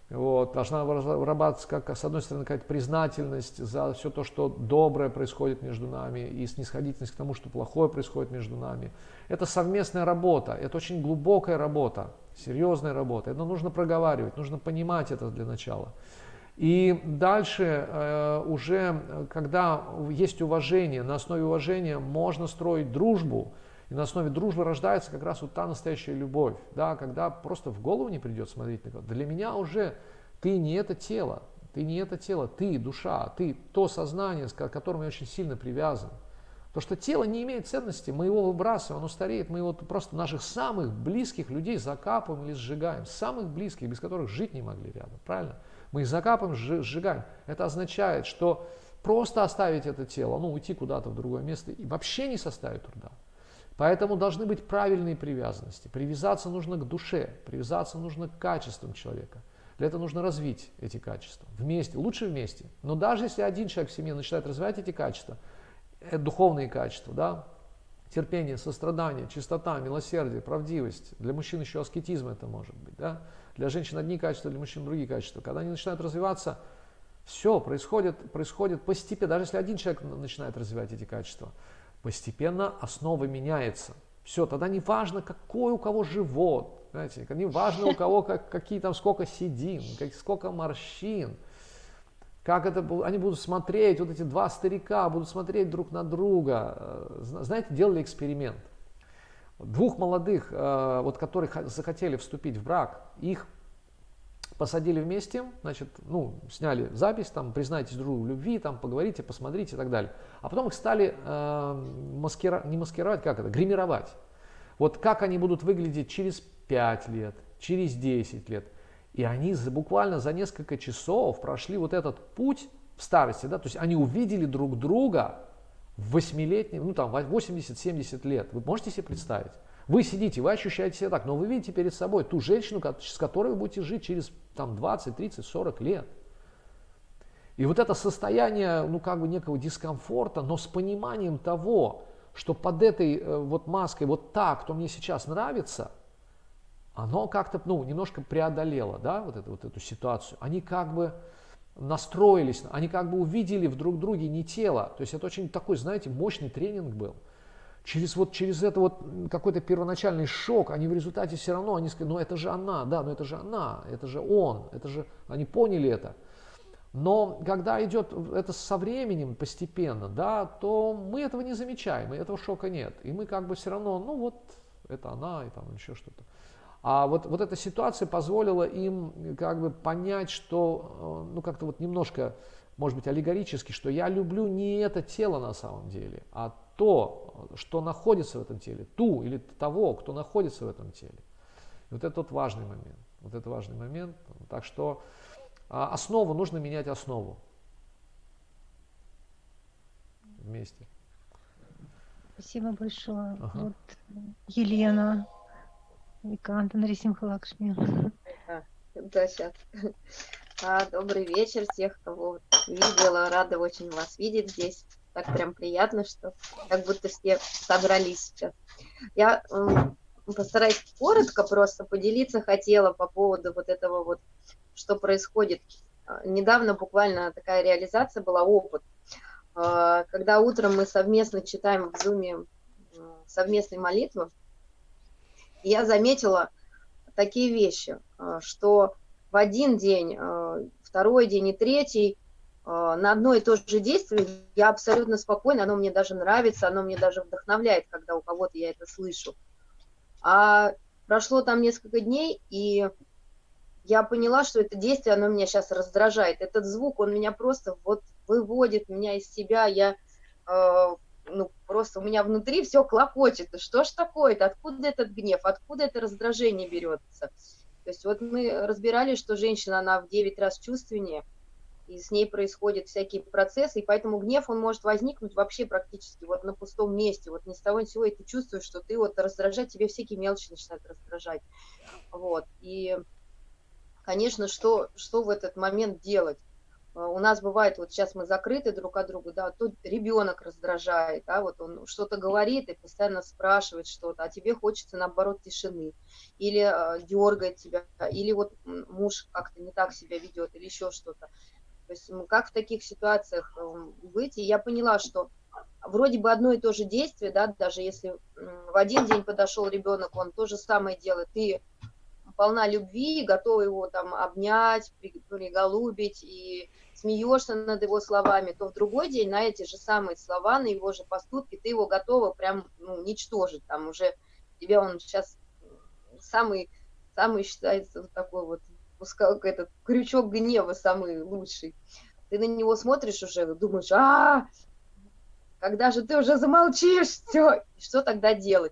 Вот, должна вырабатываться, как, с одной стороны, какая-то признательность за все то, что доброе происходит между нами, и снисходительность к тому, что плохое происходит между нами. Это совместная работа, это очень глубокая работа, серьезная работа. Это нужно проговаривать, нужно понимать это для начала. И дальше уже, когда есть уважение, на основе уважения можно строить дружбу, и на основе дружбы рождается как раз вот та настоящая любовь, да, когда просто в голову не придет смотреть на кого-то. Для меня уже ты не это тело, ты душа, ты то сознание, к которому я очень сильно привязан. То, что тело не имеет ценности, мы его выбрасываем, оно стареет, мы его просто наших самых близких людей закапываем или сжигаем, самых близких, без которых жить не могли рядом, правильно? Мы их закапываем, сжигаем. Это означает, что просто оставить это тело, ну, уйти куда-то в другое место и вообще не составит труда. Поэтому должны быть правильные привязанности. Привязаться нужно к душе, привязаться нужно к качествам человека. Для этого нужно развить эти качества. Вместе, лучше вместе. Но даже если один человек в семье начинает развивать эти качества, духовные качества, да, терпение, сострадание, чистота, милосердие, правдивость. Для мужчин еще аскетизм это может быть. Да? Для женщин одни качества, для мужчин другие качества. Когда они начинают развиваться, все происходит постепенно. Даже если один человек начинает развивать эти качества, постепенно основа меняется. Все, тогда не важно, какой у кого живот, знаете, не важно у кого какие там, сколько седин, сколько морщин, как это, они будут смотреть, вот эти два старика будут смотреть друг на друга. Знаете, делали эксперимент. Двух молодых, вот, которые захотели вступить в брак, их посадили вместе, значит, ну, сняли запись, там, признайтесь друг другу в любви, там, поговорите, посмотрите и так далее. А потом их стали не маскировать, как это, гримировать. Вот как они будут выглядеть через 5 лет, через 10 лет. И они буквально за несколько часов прошли вот этот путь в старости, да, то есть они увидели друг друга в 8-летнем, ну, там, 80-70 лет. Вы можете себе представить? Вы сидите, вы ощущаете себя так, но вы видите перед собой ту женщину, с которой вы будете жить через там, 20, 30, 40 лет. И вот это состояние, ну, как бы некого дискомфорта, но с пониманием того, что под этой вот маской вот та, кто мне сейчас нравится, оно как-то, ну, немножко преодолело, да, вот эту ситуацию. Они как бы настроились, они как бы увидели в друг друге не тело. То есть это очень такой, знаете, мощный тренинг был. Через это вот какой-то первоначальный шок, они в результате все равно, они сказали, ну это же она, да, ну это же она, это же он, это же, они поняли это. Но когда идет это со временем постепенно, да, то мы этого не замечаем, и этого шока нет. И мы как бы все равно, ну вот, это она, и там еще что-то. А вот эта ситуация позволила им как бы понять, что, ну как-то вот немножко, может быть, аллегорически, что я люблю не это тело на самом деле, а то, что находится в этом теле, ту или того, кто находится в этом теле. И вот это вот важный момент. Вот это важный момент. Так что основу нужно менять основу. Вместе. Спасибо большое. Ага. Вот Елена Виканта Нарисимха Лакшми. Да, сейчас. Добрый вечер всех, кого видела. Рада очень вас видеть здесь. Так прям приятно, что как будто все собрались сейчас. Я постараюсь коротко просто поделиться хотела по поводу вот этого вот, что происходит. Недавно буквально такая реализация была, опыт. Когда утром мы совместно читаем в Zoom совместные молитвы, я заметила такие вещи, что в один день, второй день и третий на одно и то же действие я абсолютно спокойна, оно мне даже нравится, оно мне даже вдохновляет, когда у кого-то я это слышу. А прошло там несколько дней, и я поняла, что это действие, оно меня сейчас раздражает. Этот звук, он меня просто вот выводит меня из себя, я, ну, просто у меня внутри все клокочет. Что ж такое-то? Откуда этот гнев? Откуда это раздражение берется? То есть вот мы разбирали, что женщина, она в 9 раз чувственнее, и с ней происходят всякие процессы, и поэтому гнев, он может возникнуть вообще практически вот на пустом месте, вот ни с того ни с сего, и ты чувствуешь, что ты вот раздражать, тебе всякие мелочи начинают раздражать. Вот, и, конечно, что в этот момент делать? У нас бывает, вот сейчас мы закрыты друг от друга, да, тут ребенок раздражает, да, вот он что-то говорит и постоянно спрашивает что-то, а тебе хочется, наоборот, тишины, или дергает тебя, или вот муж как-то не так себя ведет, или еще что-то. То есть как в таких ситуациях быть? И я поняла, что вроде бы одно и то же действие, да, даже если в один день подошел ребенок, он то же самое делает, ты полна любви, готова его там обнять, приголубить и смеешься над его словами, то в другой день на эти же самые слова, на его же поступки ты его готова прям, ну, уничтожить, там уже тебя он сейчас самый, самый считается вот такой вот, как этот крючок гнева самый лучший. Ты на него смотришь уже, думаешь, когда же ты уже замолчишь, все, что тогда делать?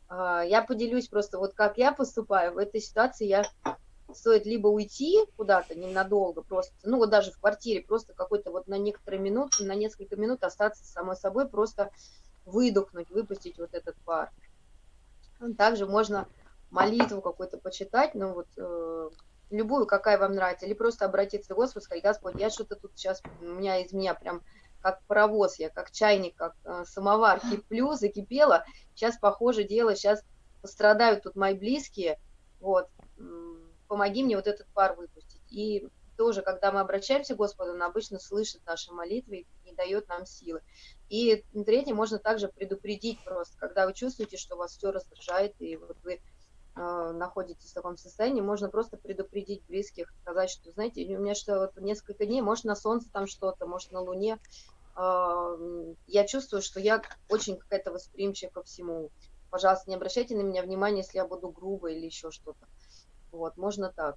Я поделюсь просто, вот как я поступаю. В этой ситуации стоит либо уйти куда-то ненадолго, просто, ну вот даже в квартире, просто какой-то вот на некоторые минуты, на несколько минут остаться самой собой, просто выдохнуть, выпустить вот этот пар. Также можно молитву какую-то почитать, ну вот любую, какая вам нравится, или просто обратиться к Господу, сказать: Господь, я что-то тут сейчас, у меня из меня прям как паровоз, я как чайник, как самовар киплю, закипела, сейчас похоже дело, сейчас пострадают тут мои близкие, вот, помоги мне вот этот пар выпустить. И тоже, когда мы обращаемся к Господу, Он обычно слышит наши молитвы и дает нам силы. И третье, можно также предупредить просто, когда вы чувствуете, что вас все раздражает, и вот вы находитесь в таком состоянии, можно просто предупредить близких, сказать, что, знаете, у меня что вот несколько дней, может на солнце там что-то, может на луне, я чувствую, что я очень какая-то восприимчива ко всему. Пожалуйста, не обращайте на меня внимания, если я буду грубо или еще что-то. Вот, можно так.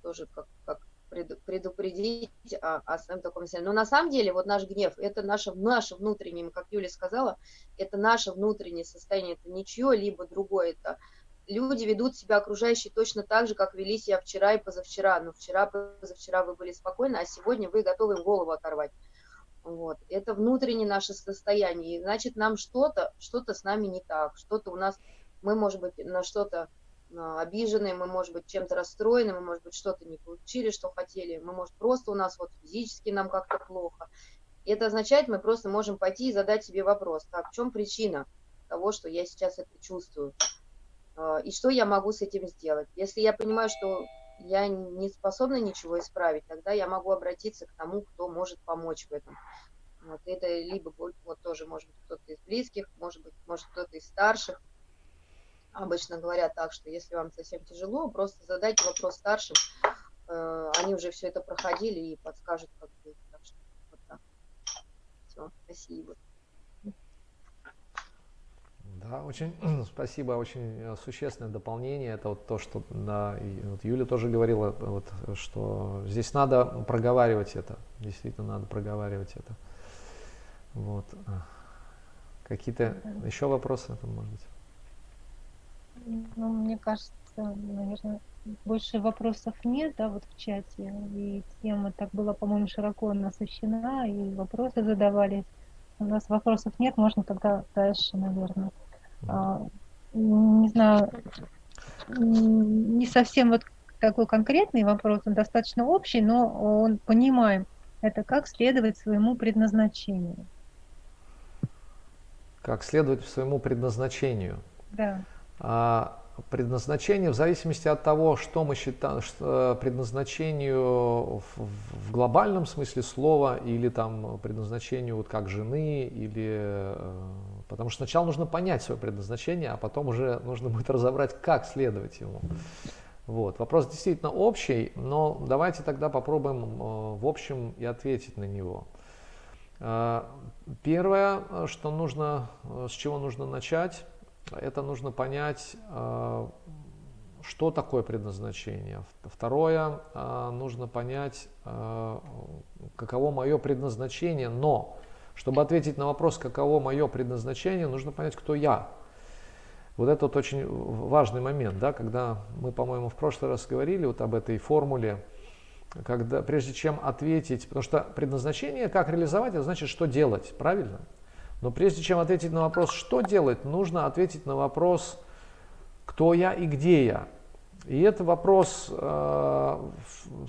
Тоже как предупредить о своем таком состоянии. Но на самом деле вот наш гнев, это наше внутреннее, как Юля сказала, это наше внутреннее состояние, это не чье-либо другое. Это люди ведут себя окружающие точно так же, как вели себя вчера и позавчера. Но вчера, позавчера вы были спокойны, а сегодня вы готовы им голову оторвать. Вот. Это внутреннее наше состояние. И значит, нам что-то с нами не так. Что-то у нас, мы, может быть, на что-то обиженные, мы, может быть, чем-то расстроены, мы, может быть, что-то не получили, что хотели, мы, может, просто у нас вот физически нам как-то плохо. И это означает, мы просто можем пойти и задать себе вопрос: так, в чем причина того, что я сейчас это чувствую? И что я могу с этим сделать? Если я понимаю, что я не способна ничего исправить, тогда я могу обратиться к тому, кто может помочь в этом. Вот это либо вот тоже может быть кто-то из близких, может кто-то из старших. Обычно говорят так, что если вам совсем тяжело, просто задайте вопрос старшим, они уже все это проходили и подскажут, как быть. Так что вот так. Все, спасибо. Да, очень спасибо, очень существенное дополнение. Это вот то, что да, и вот Юля тоже говорила, вот, что здесь надо проговаривать это, действительно надо проговаривать это. Вот. Какие-то еще вопросы, может быть? Ну, мне кажется, наверное, больше вопросов нет, да, вот в чате, и тема так была, по-моему, широко насыщена, и вопросы задавались. У нас вопросов нет, можно тогда дальше, наверное. Не знаю, не совсем вот такой конкретный вопрос, он достаточно общий, но он понимаем, это как следовать своему предназначению. Как следовать своему предназначению? Да. Предназначение в зависимости от того, что мы считаем предназначению в глобальном смысле слова, или там предназначению вот как жены, или потому что сначала нужно понять свое предназначение, а потом уже нужно будет разобрать, как следовать ему. Вот. Вопрос действительно общий, но давайте тогда попробуем в общем и ответить на него. Первое, что нужно, с чего нужно начать, это нужно понять, что такое предназначение. Второе, нужно понять, каково мое предназначение. Но, чтобы ответить на вопрос, каково мое предназначение, нужно понять, кто я. Вот это вот очень важный момент, да, когда мы, по-моему, в прошлый раз говорили вот об этой формуле, когда прежде чем ответить, потому что предназначение, как реализовать, это значит, что делать, правильно? Но прежде чем ответить на вопрос, что делать, нужно ответить на вопрос, кто я и где я. И этот вопрос в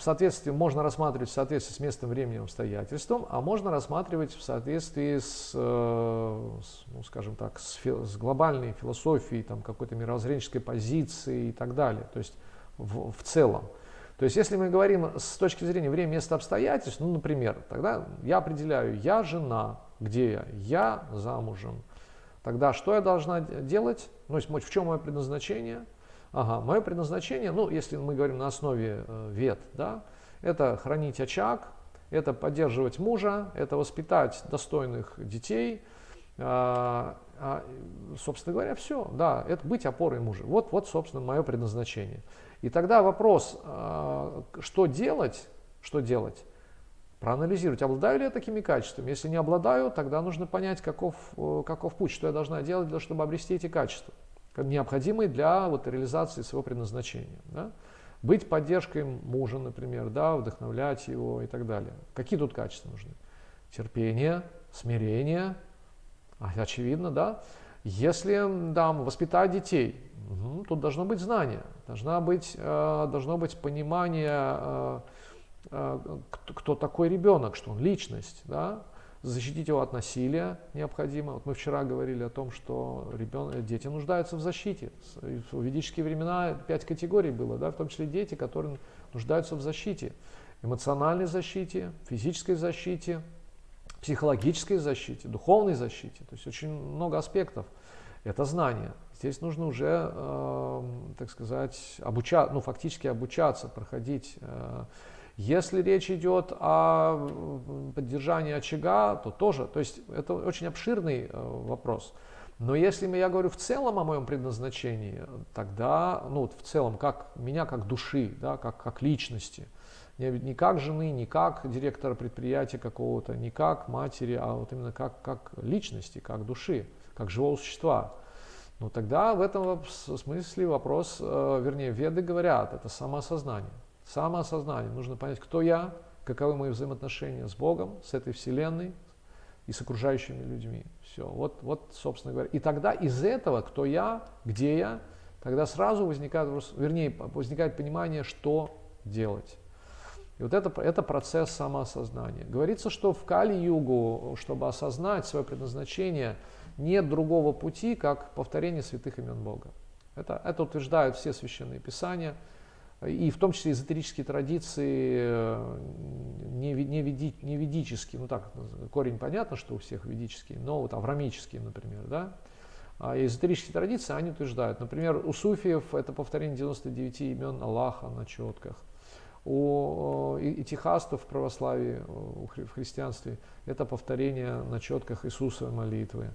соответствии можно рассматривать в соответствии с местом, временем, обстоятельством, а можно рассматривать в соответствии ну, скажем так, с глобальной философией, там, какой-то мировоззренческой позицией и так далее. То есть в целом. То есть если мы говорим с точки зрения времени, места, обстоятельств, ну, например, тогда я определяю, я жена, где я? Я замужем. Тогда что я должна делать? Ну, в чем мое предназначение? Ага, мое предназначение, ну, если мы говорим на основе вед, да, это хранить очаг, это поддерживать мужа, это воспитать достойных детей, собственно говоря, все, да, это быть опорой мужа. Вот, собственно, мое предназначение. И тогда вопрос, что делать, проанализировать, обладаю ли я такими качествами. Если не обладаю, тогда нужно понять, каков путь, что я должна делать, чтобы обрести эти качества, необходимые для реализации своего предназначения. Да? Быть поддержкой мужа, например, да, вдохновлять его и так далее. Какие тут качества нужны? Терпение, смирение, очевидно, да. Если воспитать детей, тут должно быть знание, должно быть понимание, кто такой ребенок, что он личность, да. Защитить его от насилия необходимо. Вот мы вчера говорили о том, что дети нуждаются в защите. В ведические времена 5 категорий было, да, в том числе дети, которые нуждаются в защите. Эмоциональной защите, физической защите, психологической защите, духовной защите. То есть очень много аспектов. Это знание. Здесь нужно уже, так сказать, фактически обучаться, проходить. Если речь идет о поддержании очага, то тоже, то есть это очень обширный вопрос. Но если я говорю в целом о моем предназначении, тогда, в целом, меня как души, да, как личности, не как жены, не как директора предприятия какого-то, не как матери, а вот именно как личности, как души, как живого существа. Тогда в этом смысле вопрос, веды говорят, это самоосознание. Самоосознание. Нужно понять, кто я, каковы мои взаимоотношения с Богом, с этой вселенной и с окружающими людьми. Все. Вот, собственно говоря. И тогда из этого, кто я, где я, тогда сразу возникает понимание, что делать. И вот это процесс самоосознания. Говорится, что в Кали-югу, чтобы осознать свое предназначение, нет другого пути, как повторение святых имен Бога. Это утверждают все священные писания. И в том числе эзотерические традиции, не ведические, корень понятно, что у всех ведические, но авраамические, например, да. И эзотерические традиции, они утверждают, например, у суфиев это повторение 99 имен Аллаха на четках, у итихастов в православии, в христианстве, это повторение на четках Иисусовой молитвы.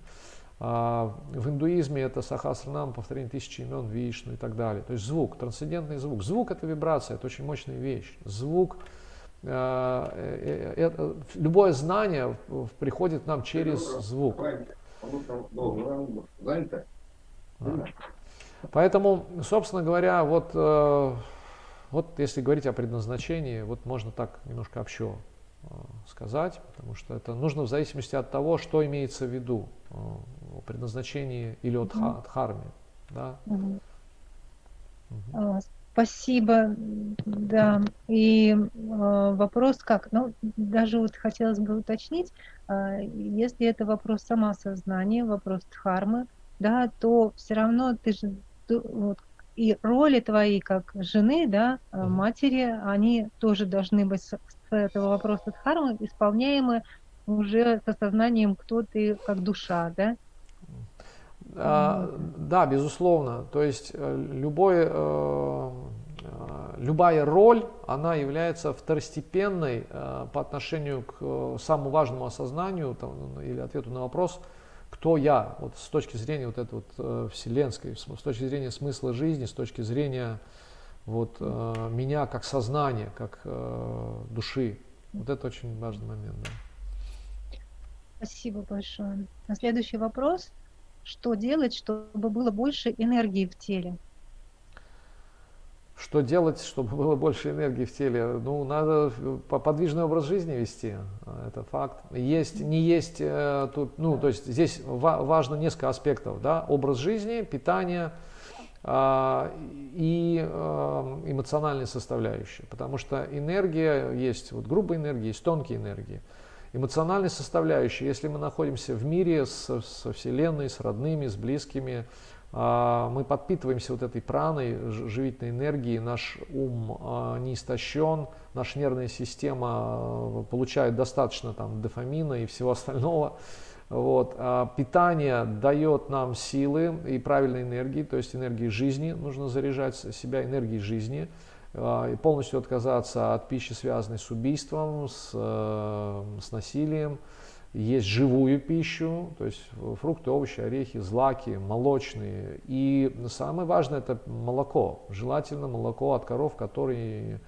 В индуизме это сахасранам, повторение 1000 имен Вишну и так далее. То есть звук, трансцендентный звук. Звук — это вибрация, это очень мощная вещь. Звук, любое знание приходит к нам через звук. Поэтому, собственно говоря, вот если говорить о предназначении, можно так немножко общо сказать, потому что это нужно в зависимости от того, что имеется в виду о предназначении или от дхарме. Да? Спасибо, да. И вопрос как? Даже хотелось бы уточнить, если это вопрос самоосознания, вопрос дхармы, да, то все равно и роли твои как жены, да, матери, они тоже должны быть с этого вопроса дхармы исполняемы уже с осознанием, кто ты как душа, да? Да, безусловно. То есть любая роль, она является второстепенной по отношению к самому важному осознанию или ответу на вопрос, кто я, с точки зрения вселенской, с точки зрения смысла жизни, с точки зрения меня как сознания, как души. Это очень важный момент. Да. Спасибо большое. Следующий вопрос. Что делать, чтобы было больше энергии в теле? Что делать, чтобы было больше энергии в теле? Надо подвижный образ жизни вести, это факт. То есть здесь важно несколько аспектов, да? Образ жизни, питание, и эмоциональной составляющей. Потому что энергия есть, вот грубая энергия, есть тонкие энергии. Эмоциональной составляющей, если мы находимся в мире со Вселенной, с родными, с близкими, мы подпитываемся вот этой праной, живительной энергией, наш ум не истощен, наша нервная система получает достаточно там дофамина и всего остального. Вот. Питание дает нам силы и правильной энергии, то есть энергии жизни, нужно заряжать себя энергией жизни, и полностью отказаться от пищи, связанной с убийством, с насилием. Есть живую пищу, то есть фрукты, овощи, орехи, злаки, молочные. И самое важное — это молоко. Желательно молоко от коров, которые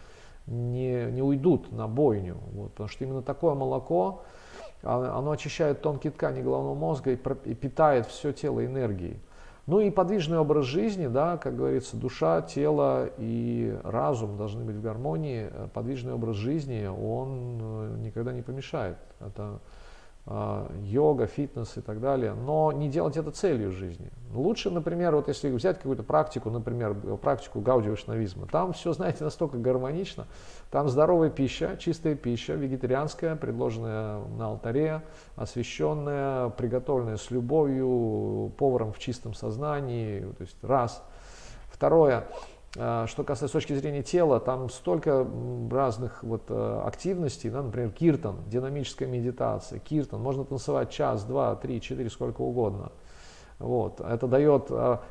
не уйдут на бойню. Вот, потому что именно такое молоко, оно очищает тонкие ткани головного мозга и питает все тело энергией. Ну и подвижный образ жизни, да, как говорится, душа, тело и разум должны быть в гармонии. Подвижный образ жизни, он никогда не помешает. Это йога, фитнес и так далее, но не делать это целью жизни. Лучше, например, вот если взять какую-то практику, например, практику гаудия-вайшнавизма, там все, знаете, настолько гармонично, там здоровая пища, чистая пища, вегетарианская, предложенная на алтаре, освященная, приготовленная с любовью, поваром в чистом сознании, то есть раз. Второе, что касается с точки зрения тела, там столько разных вот активностей, да, например, киртан, динамическая медитация, киртан, можно танцевать час, два, три, четыре, сколько угодно. Вот. Это дает,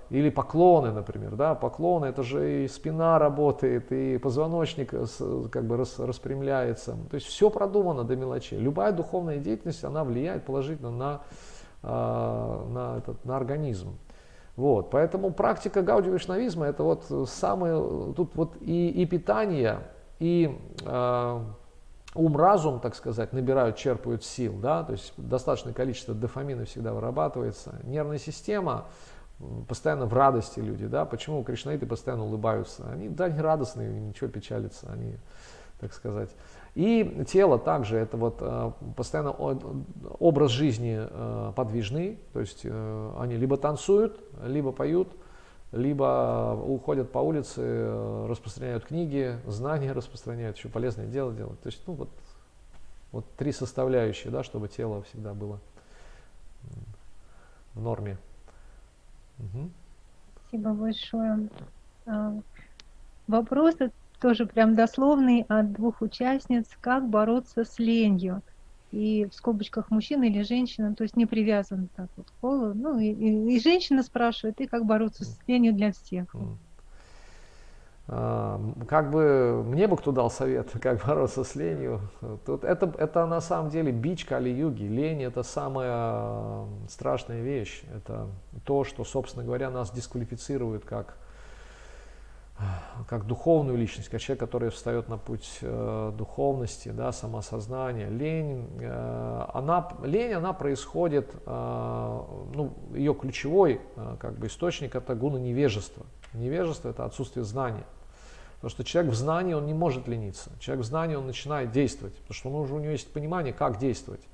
или поклоны, например, да, поклоны, это же и спина работает, и позвоночник как бы распрямляется, то есть все продумано до мелочей. Любая духовная деятельность, она влияет положительно на организм. Вот, поэтому практика гаудия-вайшнавизма — это вот самое, тут вот и питание, и ум-разум, так сказать, набирают, черпают сил, да, то есть достаточное количество дофамина всегда вырабатывается. Нервная система постоянно в радости люди, да, почему кришнаиты постоянно улыбаются? Они, да, не радостные, ничего печалятся, они, так сказать. И тело также, это вот постоянно образ жизни подвижный, то есть они либо танцуют, либо поют, либо уходят по улице, распространяют книги, знания распространяют, еще полезное дело делают. То есть, ну вот три составляющие, да, чтобы тело всегда было в норме. Угу. Спасибо большое. Вопрос тоже прям дословный от двух участниц. Как бороться с ленью? И в скобочках мужчина или женщина, то есть не привязан так вот к полу. Ну и женщина спрашивает, и как бороться с ленью для всех. Как бы мне бы кто дал совет, как бороться с ленью. Тут это на самом деле бич Кали-юги. Лень — это самая страшная вещь. Это то, что, собственно говоря, нас дисквалифицирует как духовную личность, как человек, который встает на путь духовности, да, самосознания. Лень, она происходит, ну, ее ключевой как бы источник — это гуна невежества. Невежество — это отсутствие знания. Потому что человек в знании, он не может лениться. Человек в знании, он начинает действовать, потому что у него есть понимание, как действовать.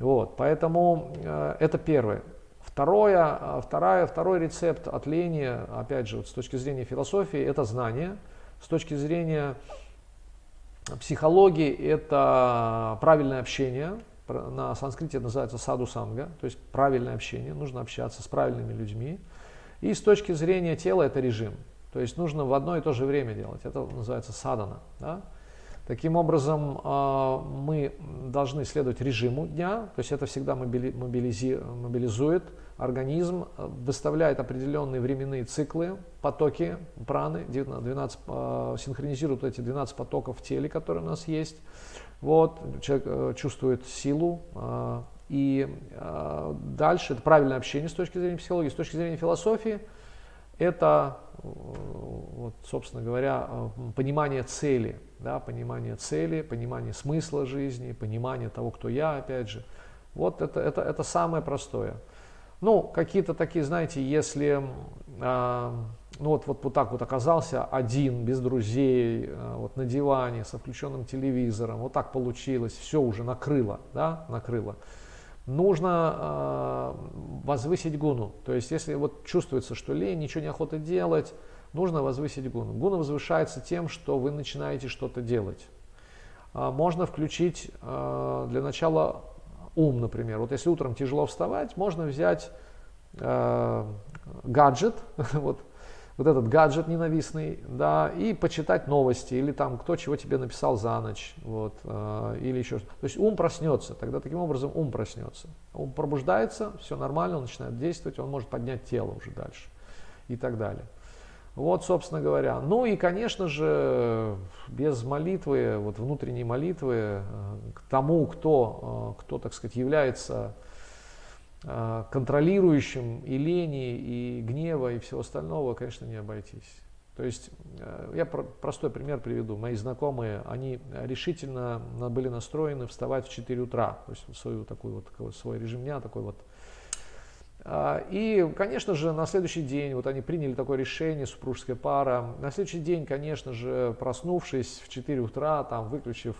Вот, поэтому это первое. Второй рецепт от лени, опять же, вот с точки зрения философии, это знание. С точки зрения психологии, это правильное общение. На санскрите это называется саду-санга, то есть правильное общение. Нужно общаться с правильными людьми. И с точки зрения тела это режим. То есть нужно в одно и то же время делать. Это называется садана. Да? Таким образом, мы должны следовать режиму дня, то есть это всегда мобилизует организм, выставляет определенные временные циклы, потоки праны, 12, синхронизирует эти 12 потоков в теле, которые у нас есть. Вот, человек чувствует силу. И дальше это правильное общение с точки зрения психологии, с точки зрения философии. Это, вот, собственно говоря, понимание цели, да, понимание цели, понимание смысла жизни, понимание того, кто я, опять же. Вот это самое простое. Ну, какие-то такие, знаете, если ну вот так вот оказался один, без друзей, вот на диване, со включенным телевизором, вот так получилось, все уже накрыло, да, накрыло. нужно возвысить гуну. То есть, если вот чувствуется, что лень, ничего не охота делать, нужно возвысить гуну. Гуна возвышается тем, что вы начинаете что-то делать. Можно включить для начала ум, например. Вот если утром тяжело вставать, можно взять гаджет, вот этот гаджет ненавистный, да, и почитать новости, или там кто чего тебе написал за ночь, вот, или еще что-то. То есть ум проснется, тогда таким образом ум проснется. Ум пробуждается, все нормально, он начинает действовать, он может поднять тело уже дальше и так далее. Вот, собственно говоря. Ну и, конечно же, без молитвы, вот внутренней молитвы, к тому, кто, так сказать, является контролирующим и лени, и гнева, и всего остального, конечно, не обойтись. То есть, я простой пример приведу. Мои знакомые, они решительно были настроены вставать в 4 утра, то есть свой режим дня такой вот. И, конечно же, на следующий день, вот они приняли такое решение, супружеская пара, на следующий день, конечно же, проснувшись в 4 утра, там, выключив,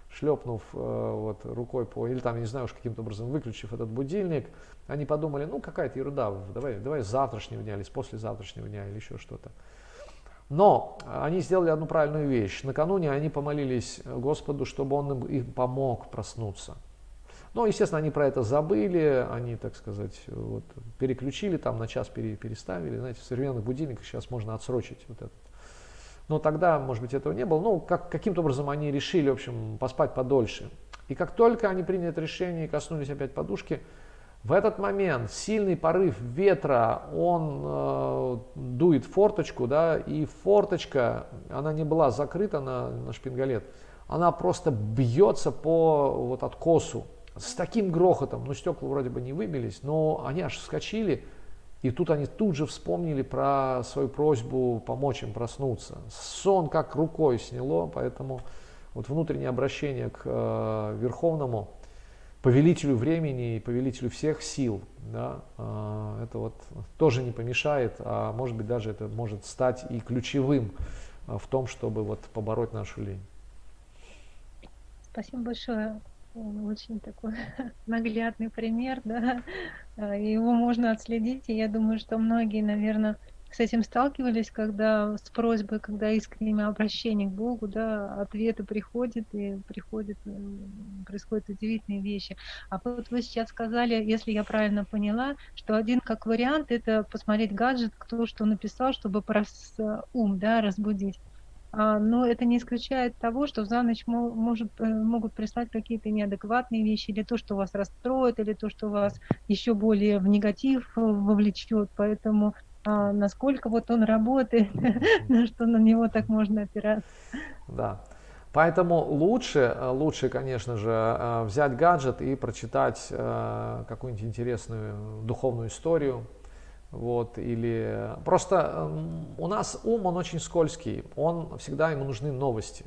шлепнув вот, рукой или там, я не знаю уж каким-то образом, выключив этот будильник, они подумали, ну, какая-то ерунда, давай с завтрашнего дня или с послезавтрашнего дня или еще что-то. Но они сделали одну правильную вещь. Накануне они помолились Господу, чтобы Он им помог проснуться. Ну, естественно, они про это забыли, они, так сказать, вот, переключили, там на час переставили. Знаете, в современных будильниках сейчас можно отсрочить вот это. Но тогда, может быть, этого не было. Ну, каким-то образом они решили, в общем, поспать подольше. И как только они приняли это решение и коснулись опять подушки, в этот момент сильный порыв ветра, он дует в форточку, да, и форточка, она не была закрыта на шпингалет, она просто бьется по вот откосу. С таким грохотом, ну стекла вроде бы не выбились, но они аж вскочили, и тут они тут же вспомнили про свою просьбу помочь им проснуться. Сон как рукой сняло, поэтому вот внутреннее обращение к Верховному, повелителю времени и повелителю всех сил, да, это вот тоже не помешает, а может быть даже это может стать и ключевым в том, чтобы вот побороть нашу лень. Спасибо большое. Очень такой наглядный пример, да, его можно отследить, и я думаю, что многие, наверное, с этим сталкивались, когда с просьбой, когда искренним обращением к Богу, да, ответы приходят, и происходят удивительные вещи. А вот вы сейчас сказали, если я правильно поняла, что один как вариант — это посмотреть гаджет, кто что написал, чтобы ум, да, разбудить. Но это не исключает того, что за ночь могут прислать какие-то неадекватные вещи, или то, что вас расстроит, или то, что вас еще более в негатив вовлечет. Поэтому насколько вот он работает, на что на него так можно опираться. Да. Поэтому лучше, конечно же, взять гаджет и прочитать какую-нибудь интересную духовную историю. Вот, или просто у нас ум, он очень скользкий, всегда ему нужны новости,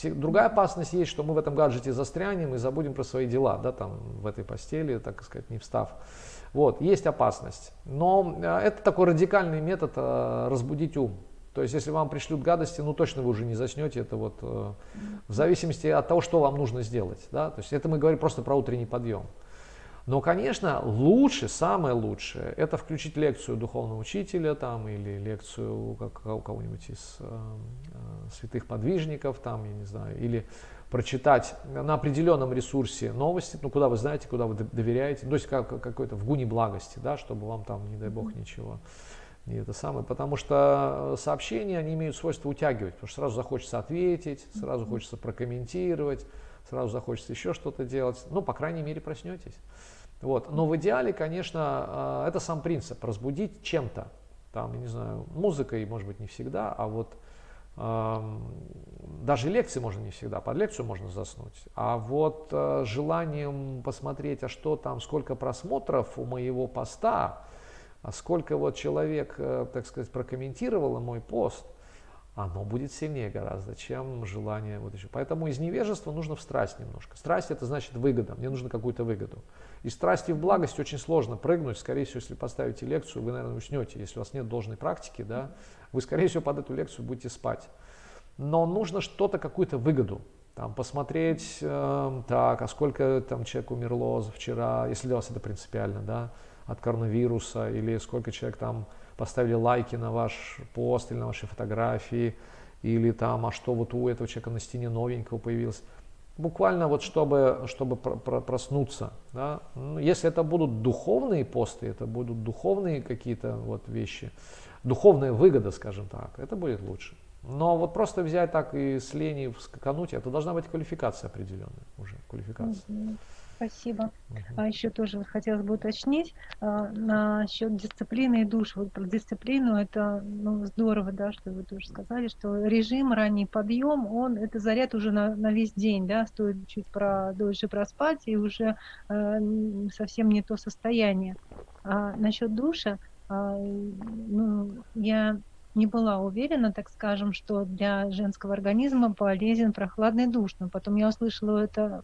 Другая опасность есть, что мы в этом гаджете застрянем и забудем про свои дела, да, там в этой постели, так сказать, не встав. Вот, есть опасность, но это такой радикальный метод разбудить ум. То есть, если вам пришлют гадости, ну точно вы уже не заснете, это вот в зависимости от того, что вам нужно сделать, да, то есть это мы говорим просто про утренний подъем. Но, конечно, самое лучшее, это включить лекцию духовного учителя там, или лекцию у кого-нибудь из святых подвижников, там, я не знаю, или прочитать на определенном ресурсе новости, ну, куда вы знаете, куда вы доверяете, то есть какой-то в гуне благости, да, чтобы вам там, не дай бог, ничего не это самое, потому что сообщения, они имеют свойство утягивать, потому что сразу захочется ответить, сразу хочется прокомментировать, сразу захочется еще что-то делать, ну, по крайней мере, проснетесь. Вот. Но в идеале, конечно, это сам принцип, разбудить чем-то, там, я не знаю, музыкой, может быть, не всегда, а вот даже лекции можно не всегда, под лекцию можно заснуть, а вот желанием посмотреть, а что там, сколько просмотров у моего поста, а сколько вот человек, так сказать, прокомментировало мой пост, оно будет сильнее гораздо, чем желание вот еще. Поэтому из невежества нужно в страсть немножко. Страсть — это значит выгода, мне нужно какую-то выгоду. Из страсти в благость очень сложно прыгнуть, скорее всего, если поставите лекцию, вы, наверное, уснете. Если у вас нет должной практики, да, вы, скорее всего, под эту лекцию будете спать. Но нужно что-то, какую-то выгоду. Там посмотреть, так, а сколько там человек умерло вчера, если для вас это принципиально, да, от коронавируса, или сколько человек там поставили лайки на ваш пост или на ваши фотографии, или там, а что вот у этого человека на стене новенького появилось. Буквально вот чтобы проснуться. Да? Ну, если это будут духовные посты, это будут духовные какие-то вот вещи, духовная выгода, скажем так, это будет лучше. Но вот просто взять так и с лени скакануть, это должна быть квалификация определенная уже, квалификация. Спасибо. А еще тоже вот хотелось бы уточнить насчет дисциплины и душ. Вот про дисциплину это здорово, да, что вы тоже сказали, что режим, ранний подъем, это заряд уже на весь день, да, стоит чуть дольше проспать и уже совсем не то состояние. А насчет душа, я не была уверена, так скажем, что для женского организма полезен прохладный душ. Но потом я услышала, это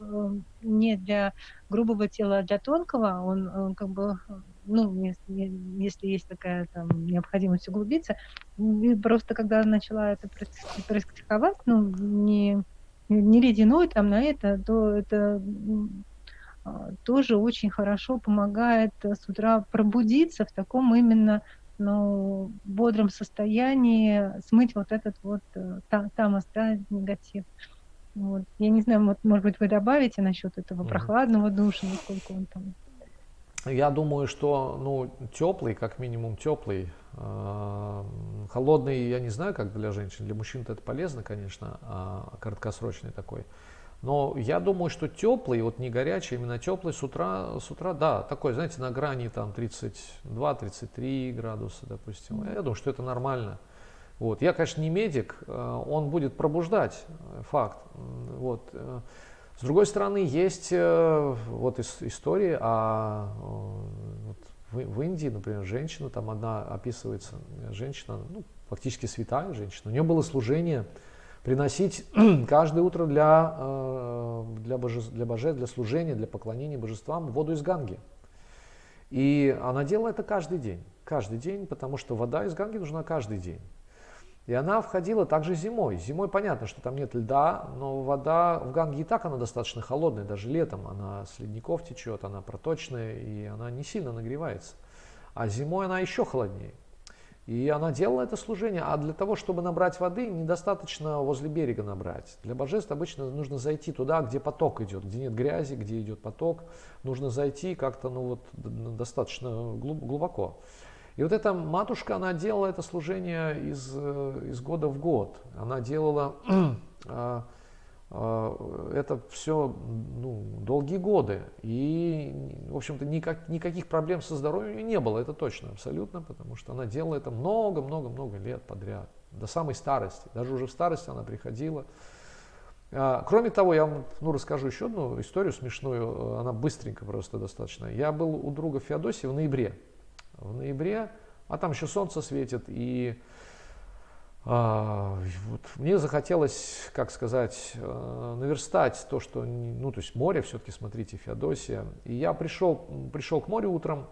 не для грубого тела, а для тонкого. Он как бы, если есть такая там необходимость углубиться, и просто когда начала это практиковать, не ледяной там на это, то это тоже очень хорошо помогает с утра пробудиться в таком именно бодром состоянии, смыть вот этот вот тамос, да, негатив. Вот. Я не знаю, может быть, вы добавите насчет этого прохладного душа, насколько он там. Я думаю, что теплый, как минимум теплый, холодный, я не знаю, как для женщин, для мужчин это полезно, конечно, краткосрочный такой. Но я думаю, что теплый, вот не горячий, именно теплый с утра, да, такой, знаете, на грани там 32-33 градуса, допустим. Я думаю, что это нормально. Вот. Я, конечно, не медик, он будет пробуждать, факт. Вот. С другой стороны, есть вот истории в Индии, например, женщина, там одна описывается, женщина, фактически святая женщина, у нее было служение приносить каждое утро для божеств, для служения, для поклонения божествам воду из Ганги. И она делала это каждый день, потому что вода из Ганги нужна каждый день. И она входила также зимой. Зимой понятно, что там нет льда, но вода в Ганге и так она достаточно холодная, даже летом она с ледников течет, она проточная и она не сильно нагревается. А зимой она еще холоднее. И она делала это служение, а для того, чтобы набрать воды, недостаточно возле берега набрать. Для божеств обычно нужно зайти туда, где поток идет, где нет грязи, где идет поток. Нужно зайти как-то достаточно глубоко. И вот эта матушка, она делала это служение из года в год. Она делала это все долгие годы. И, в общем-то, никаких проблем со здоровьем не было, это точно, абсолютно, потому что она делала это много-много-много лет подряд, до самой старости. Даже уже в старости она приходила. Кроме того, я вам расскажу еще одну историю смешную, она быстренько просто достаточно. Я был у друга Феодосии в ноябре, а там еще солнце светит, и вот мне захотелось, как сказать, наверстать то, что, то есть море все-таки, смотрите, Феодосия. И я пришел к морю утром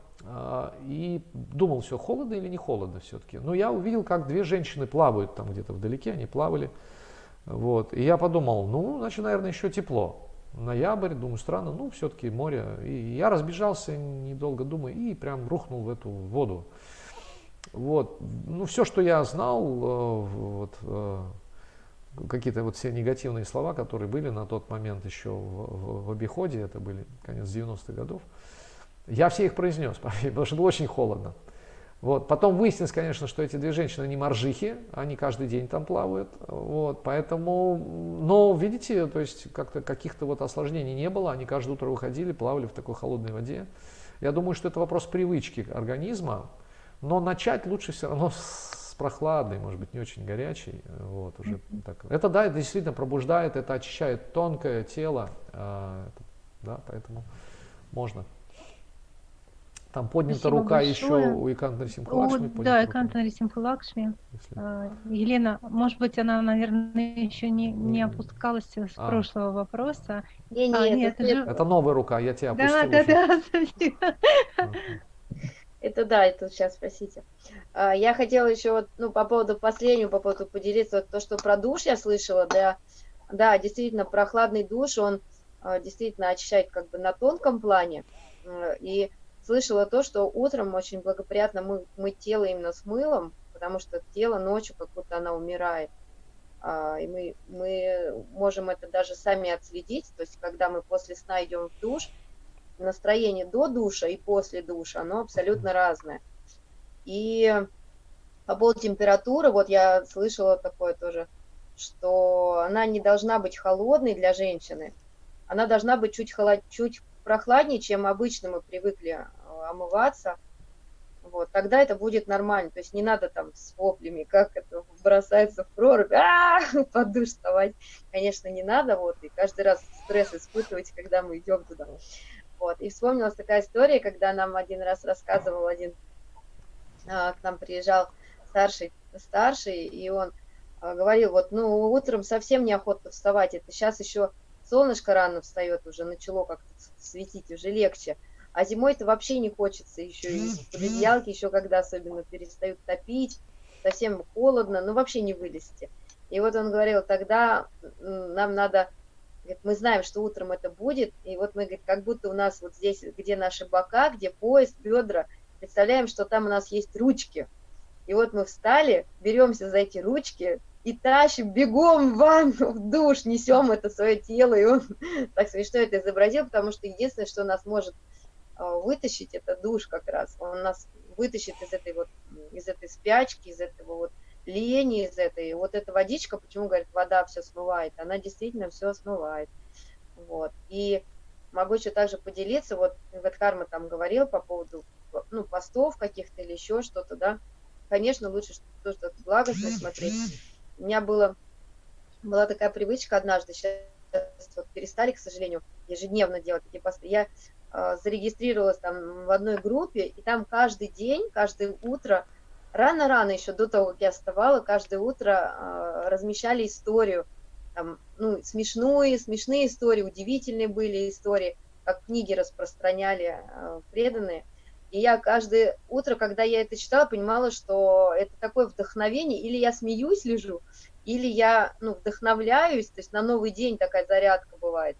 и думал, все, холодно или не холодно все-таки. Но я увидел, как две женщины плавают там где-то вдалеке, они плавали. Вот. И я подумал, значит, наверное, еще тепло. Ноябрь, думаю, странно, все-таки море. И я разбежался, недолго думая, и прям рухнул в эту воду. Вот. Все, что я знал, какие-то все негативные слова, которые были на тот момент еще в обиходе, это были конец 90-х годов, я все их произнес, потому что было очень холодно. Вот. Потом выяснилось, конечно, что эти две женщины не моржихи, они каждый день там плавают, вот. Поэтому, но видите, то есть как-то каких-то осложнений не было, они каждое утро выходили, плавали в такой холодной воде. Я думаю, что это вопрос привычки организма. Но начать лучше все равно с прохладной, может быть, не очень горячей. Вот, уже так. Это да, это действительно пробуждает, это очищает тонкое тело. Да, поэтому можно. Там поднята Спасибо рука большое. еще у Эканта Нарисимха Лакшми. Да, Эканта Нарисимха Лакшми. Елена, может быть, она, наверное, еще не опускалась с прошлого вопроса. Нет, это новая рука, я тебя опустил. Да, спасибо. Это сейчас спросите. Я хотела еще по поводу поделиться, то, что про душ я слышала, да, Да, действительно, прохладный душ, он действительно очищает как бы на тонком плане. И слышала то, что утром очень благоприятно мыть тело именно с мылом, потому что тело ночью как будто она умирает. И мы можем это даже сами отследить, то есть когда мы после сна идем в душ, настроение до душа и после душа, оно абсолютно разное. И по поводу температуры, вот я слышала такое тоже, что она не должна быть холодной для женщины, она должна быть чуть прохладнее, чем обычно мы привыкли омываться. Вот, тогда это будет нормально. То есть не надо там с воплями, как это бросается в прорубь, под душ вставать. Конечно, не надо, вот, и каждый раз стресс испытывать, когда мы идем туда. Вот, и вспомнилась такая история, когда нам один раз рассказывал к нам приезжал старший, и он говорил, вот, ну, утром совсем неохота вставать, это сейчас еще солнышко рано встает, уже начало как-то светить, уже легче. А зимой-то вообще не хочется еще, и под одеялки еще когда особенно перестают топить, совсем холодно, ну вообще не вылезти. И вот он говорил, тогда нам надо, говорит, мы знаем, что утром это будет, и вот мы, говорит, как будто у нас вот здесь, где наши бока, где пояс, бедра, представляем, что там у нас есть ручки. И вот мы встали, беремся за эти ручки и тащим бегом в ванну, в душ, несем это свое тело. И он так смешно это изобразил, потому что единственное, что нас может вытащить, это душ как раз. Он нас вытащит из этой спячки, из этого вот лени, из этой. Вот эта водичка, почему, говорит, вода все смывает, она действительно все смывает. Вот. И могу еще также поделиться, вот Ветхарма там говорил по поводу, ну, постов каких-то или еще что-то, да. Конечно, лучше что-то благостное смотреть. У меня была такая привычка однажды, сейчас вот перестали, к сожалению, ежедневно делать эти посты. Я зарегистрировалась там в одной группе, и там каждый день, каждое утро, рано-рано еще до того, как я вставала, каждое утро размещали историю, там, ну, смешные истории, удивительные были истории, как книги распространяли преданные. И я каждое утро, когда я это читала, понимала, что это такое вдохновение, или я смеюсь, лежу, или я, ну, вдохновляюсь, то есть на новый день такая зарядка бывает.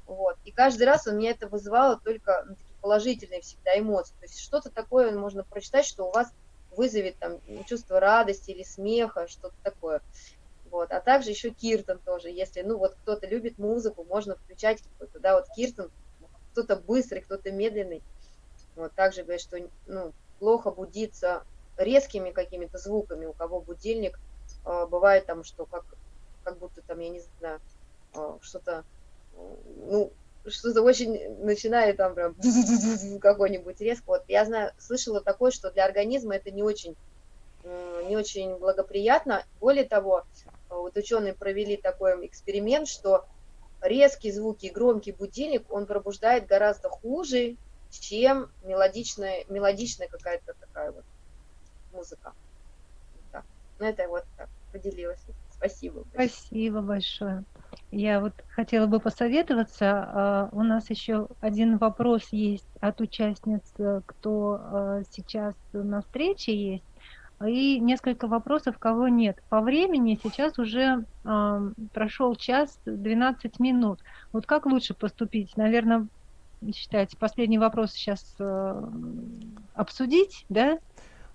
Вот. И каждый раз у меня это вызывало только, ну, такие положительные всегда эмоции. То есть что-то такое можно прочитать, что у вас вызовет там чувство радости или смеха, что-то такое. Вот. А также еще киртан тоже. Если, ну, вот кто-то любит музыку, можно включать какой-то, да, вот киртан, кто-то быстрый, кто-то медленный. Вот. Также говорят, что, ну, плохо будиться резкими какими-то звуками. У кого будильник, бывает там, что как будто там, я не знаю, что-то, ну, что-то очень начинает там прям какой-нибудь резко. Вот я знаю, слышала такое, что для организма это не очень благоприятно. Более того, вот ученые провели такой эксперимент, что резкие звуки и громкий будильник, он пробуждает гораздо хуже, чем мелодичная какая-то такая вот музыка. Так. Ну, это вот так поделилась. Спасибо. Спасибо большое. Я вот хотела бы посоветоваться. У нас еще один вопрос есть от участниц, кто сейчас на встрече есть, и несколько вопросов, кого нет. По времени сейчас уже прошел час 12 минут. Вот как лучше поступить? Наверное, считаете, последний вопрос сейчас обсудить, да?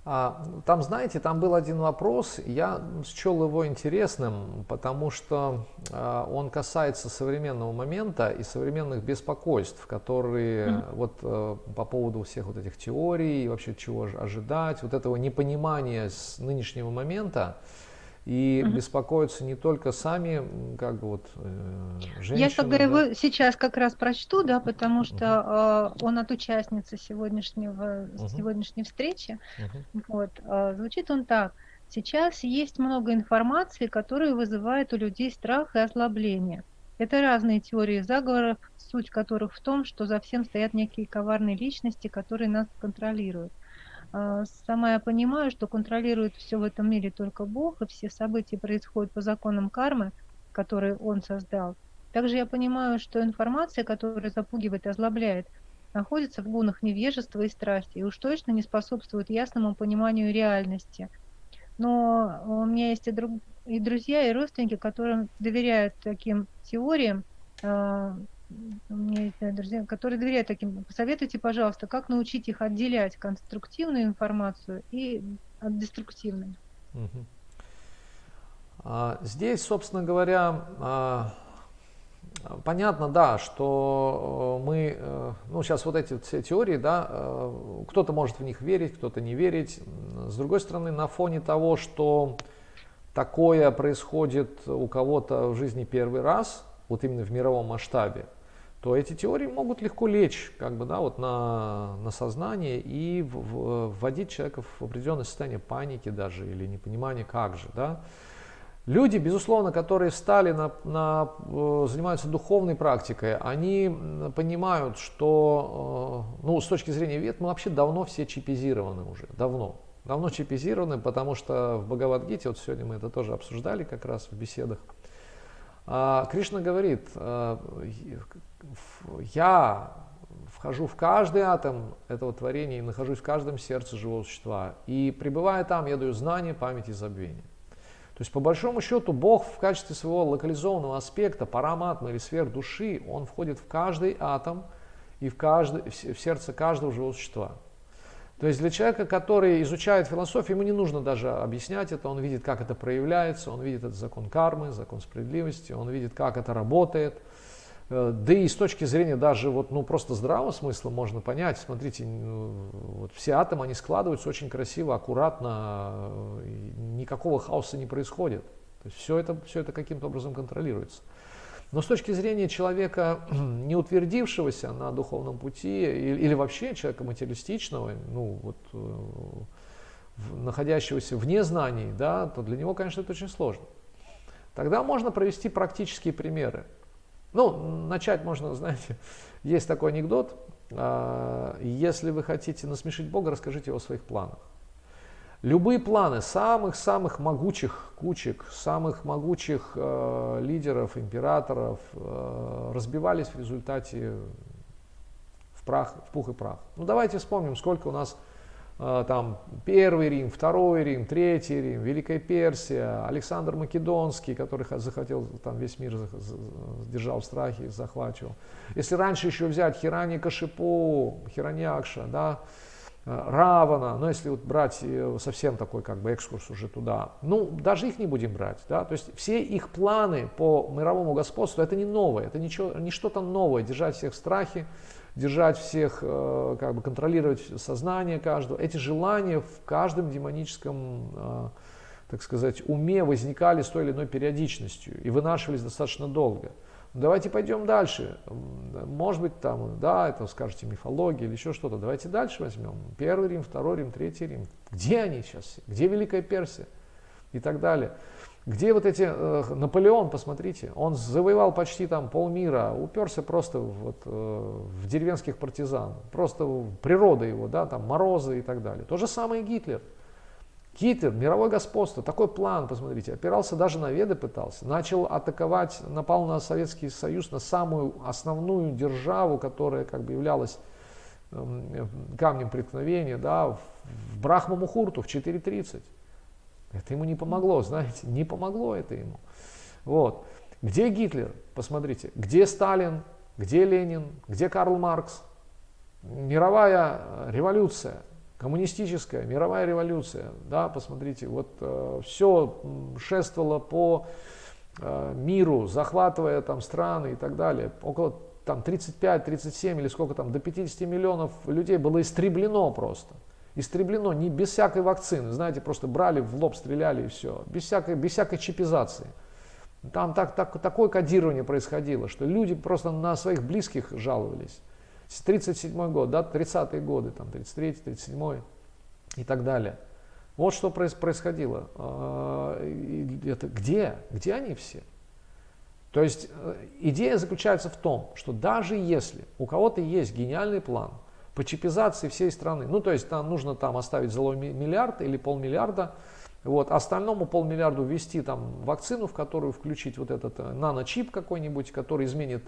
Там, знаете, там был один вопрос, я счел его интересным, потому что он касается современного момента и современных беспокойств, которые вот по поводу всех вот этих теорий, и вообще чего ожидать, вот этого непонимания с нынешнего момента. И беспокоятся не только сами, как бы вот женщины. Я тогда его сейчас как раз прочту, да, потому что он от участницы сегодняшней встречи. Вот, звучит он так. Сейчас есть много информации, которая вызывает у людей страх и озлобление. Это разные теории заговоров, суть которых в том, что за всем стоят некие коварные личности, которые нас контролируют. Сама я понимаю, что контролирует все в этом мире только Бог, и все события происходят по законам кармы, которые Он создал. Также я понимаю, что информация, которая запугивает и озлобляет, находится в гунах невежества и страсти, и уж точно не способствует ясному пониманию реальности. Но у меня есть и и друзья, и родственники, которым доверяют таким теориям, у меня есть, да, друзья, которые доверяют таким. Посоветуйте, пожалуйста, как научить их отделять конструктивную информацию и от деструктивной. Мгм. Здесь, собственно говоря, понятно, да, что мы, ну, сейчас вот эти все теории, да, кто-то может в них верить, кто-то не верить. С другой стороны, на фоне того, что такое происходит у кого-то в жизни первый раз, вот именно в мировом масштабе, то эти теории могут легко лечь как бы, да, вот на сознание и вводить человека в определенное состояние паники даже или непонимания, как же. Да. Люди, безусловно, которые встали занимаются духовной практикой, они понимают, что, ну, с точки зрения вед, мы вообще давно все чипизированы уже, давно чипизированы, потому что в Бхагавад-гите, вот сегодня мы это тоже обсуждали как раз в беседах, Кришна говорит, я вхожу в каждый атом этого творения и нахожусь в каждом сердце живого существа, и пребывая там, я даю знания, память и забвение. То есть, по большому счету, Бог в качестве своего локализованного аспекта, параматмы или сверхдуши, он входит в каждый атом и в сердце каждого живого существа. То есть для человека, который изучает философию, ему не нужно даже объяснять это, он видит, как это проявляется, он видит этот закон кармы, закон справедливости, он видит, как это работает. Да и с точки зрения даже вот, ну, просто здравого смысла можно понять, смотрите, вот все атомы, они складываются очень красиво, аккуратно, никакого хаоса не происходит. То есть все это каким-то образом контролируется. Но с точки зрения человека, не утвердившегося на духовном пути, или вообще человека материалистичного, ну, вот, находящегося вне знаний, да, то для него, конечно, это очень сложно. Тогда можно провести практические примеры. Ну, начать можно, знаете, есть такой анекдот, если вы хотите насмешить Бога, расскажите о своих планах. Любые планы самых-самых могучих кучек, самых могучих лидеров, императоров разбивались в результате в пух и прах. Ну, давайте вспомним, сколько у нас там Первый Рим, Второй Рим, Третий Рим, Великая Персия, Александр Македонский, который захотел там весь мир держал в страхе, захватывал. Если раньше еще взять Хираньякашипу, Хираньякша, да, Равана, но если вот брать совсем такой как бы экскурс уже туда, ну даже их не будем брать, да, то есть все их планы по мировому господству это не новое, это не что-то новое, держать всех в страхе, держать всех, как бы контролировать сознание каждого. Эти желания в каждом демоническом, так сказать, уме возникали с той или иной периодичностью и вынашивались достаточно долго. Давайте пойдем дальше. Может быть, там, да, это скажете мифология или еще что-то. Давайте дальше возьмем. Первый Рим, Второй Рим, Третий Рим. Где они сейчас все? Где Великая Персия? И так далее. Где вот эти, Наполеон, посмотрите, он завоевал почти там полмира, уперся просто вот, в деревенских партизан, просто природа его, да, там морозы и так далее. То же самое и Гитлер. Гитлер, мировое господство, такой план, посмотрите, опирался даже на Веды пытался, начал атаковать, напал на Советский Союз, на самую основную державу, которая как бы являлась камнем преткновения, да, в Брахма-Мухурту в 4:30. Это ему не помогло, знаете, не помогло это ему. Вот. Где Гитлер? Посмотрите, где Сталин, где Ленин, где Карл Маркс? Мировая революция. Коммунистическая мировая революция, да, посмотрите, вот все шествовало по миру, захватывая там страны и так далее. Около там 35, 37 или сколько там, до 50 миллионов людей было истреблено просто. Истреблено, не без всякой вакцины, знаете, просто брали в лоб, стреляли и все, без всякой чипизации. Там такое кодирование происходило, что люди просто на своих близких жаловались. 37 год, да, 30-е годы, там, 33-й, 37-й и так далее. Вот что происходило. Это где они все? То есть идея заключается в том, что даже если у кого-то есть гениальный план по чипизации всей страны, ну то есть там нужно там оставить золотой миллиард или полмиллиарда, вот, остальному полмиллиарду ввести там вакцину, в которую включить вот этот наночип какой-нибудь, который изменит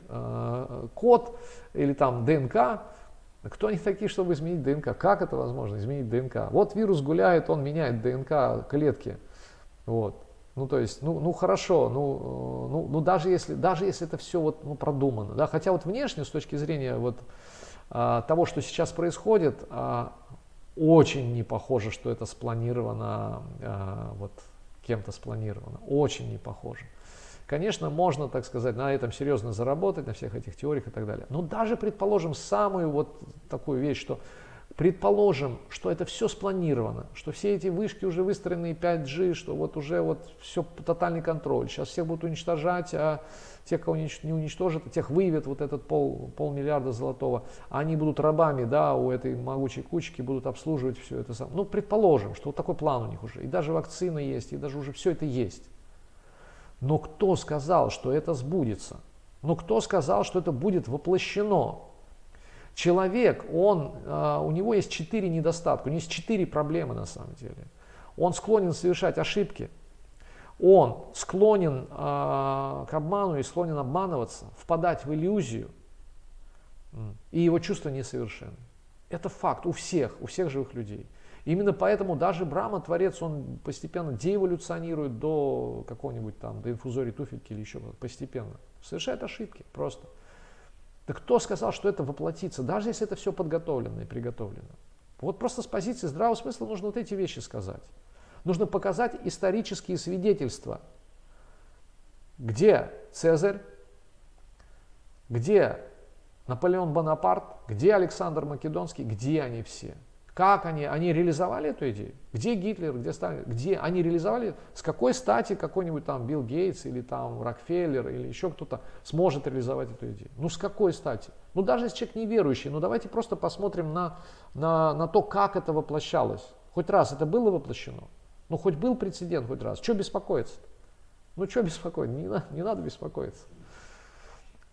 код или там ДНК. Кто они такие, чтобы изменить ДНК? Как это возможно, изменить ДНК? Вот вирус гуляет, он меняет ДНК клетки. Вот. Ну, то есть, ну хорошо, даже если это все вот, ну, продумано, да, хотя вот внешне, с точки зрения вот того, что сейчас происходит, очень не похоже, что это спланировано, вот кем-то спланировано, очень не похоже. Конечно, можно, так сказать, на этом серьезно заработать, на всех этих теориях и так далее. Но даже предположим самую вот такую вещь, что предположим, что это все спланировано, что все эти вышки уже выстроены 5G, что вот уже вот все тотальный контроль. Сейчас всех будут уничтожать, а тех, кого не уничтожат, тех выявят вот этот полмиллиарда золотого, а они будут рабами, да, у этой могучей кучки, будут обслуживать все это. Ну, предположим, что вот такой план у них уже. И даже вакцина есть, и даже уже все это есть. Но кто сказал, что это сбудется? Но кто сказал, что это будет воплощено? Человек, у него есть 4 недостатка, у него есть 4 проблемы на самом деле. Он склонен совершать ошибки, он склонен к обману и склонен обманываться, впадать в иллюзию, и его чувства несовершенны. Это факт у всех живых людей. Именно поэтому даже Брахма, Творец, он постепенно деэволюционирует до какого-нибудь там, до инфузории туфельки или еще постепенно. Совершает ошибки просто. Да кто сказал, что это воплотится, даже если это все подготовлено и приготовлено? Вот просто с позиции здравого смысла нужно вот эти вещи сказать. Нужно показать исторические свидетельства. Где Цезарь, где Наполеон Бонапарт, где Александр Македонский, где они все? Как они реализовали эту идею? Где Гитлер, где Сталин? Где они реализовали? С какой стати какой-нибудь там Билл Гейтс или там Рокфеллер или еще кто-то сможет реализовать эту идею? Ну с какой стати? Ну даже если человек неверующий, ну давайте просто посмотрим на то, как это воплощалось. Хоть раз это было воплощено? Ну хоть был прецедент хоть раз. Что беспокоиться-то? Ну что беспокоиться? Не надо беспокоиться.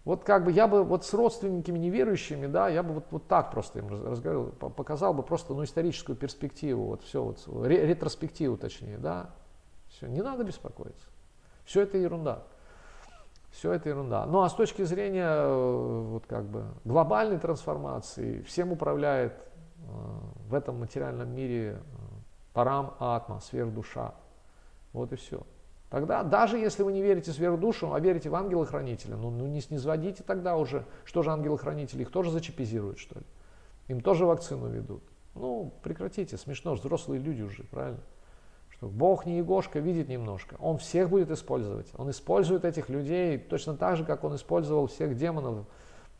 Вот как бы я бы вот с родственниками неверующими, да, я бы вот так просто им разговаривал, показал бы просто, ну, историческую перспективу, вот все, вот, ретроспективу точнее, да, все, не надо беспокоиться, все это ерунда, все это ерунда. Ну, а с точки зрения вот как бы глобальной трансформации, всем управляет в этом материальном мире парам атма, сверхдуша, вот и все. Тогда, даже если вы не верите в сверхдушу, а верите в ангела-хранителя, ну не низводите тогда уже, что же ангелы-хранители, их тоже зачипизируют, что ли? Им тоже вакцину ведут. Ну, прекратите, смешно, взрослые люди уже, правильно? Что Бог не Егошка, видит немножко. Он всех будет использовать. Он использует этих людей точно так же, как он использовал всех демонов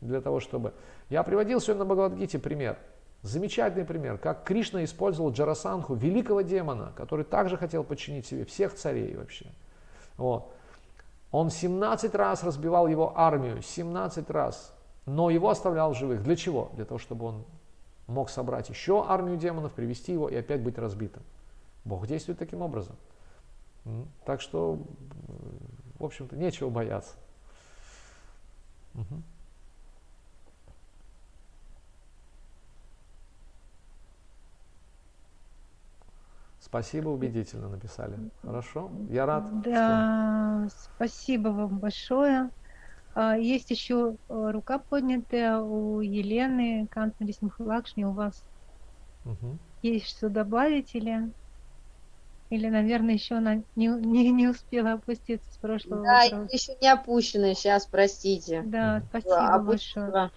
для того, чтобы... Я приводил сегодня на Бхагавад-гите пример. Замечательный пример, как Кришна использовал Джарасандху, великого демона, который также хотел подчинить себе всех царей вообще. Вот. Он 17 раз разбивал его армию, 17 раз, но его оставлял в живых. Для чего? Для того, чтобы он мог собрать еще армию демонов, привести его и опять быть разбитым. Бог действует таким образом. Так что, в общем-то, нечего бояться. Угу. Спасибо, убедительно написали. Хорошо, я рад. Да, спасибо вам большое. Есть еще рука поднятая у Елены Кантмари Симхалакшми. У вас есть что добавить или, наверное, еще она не успела опуститься с прошлого вопроса? Да, еще не опущенная, сейчас, простите. Да, спасибо большое.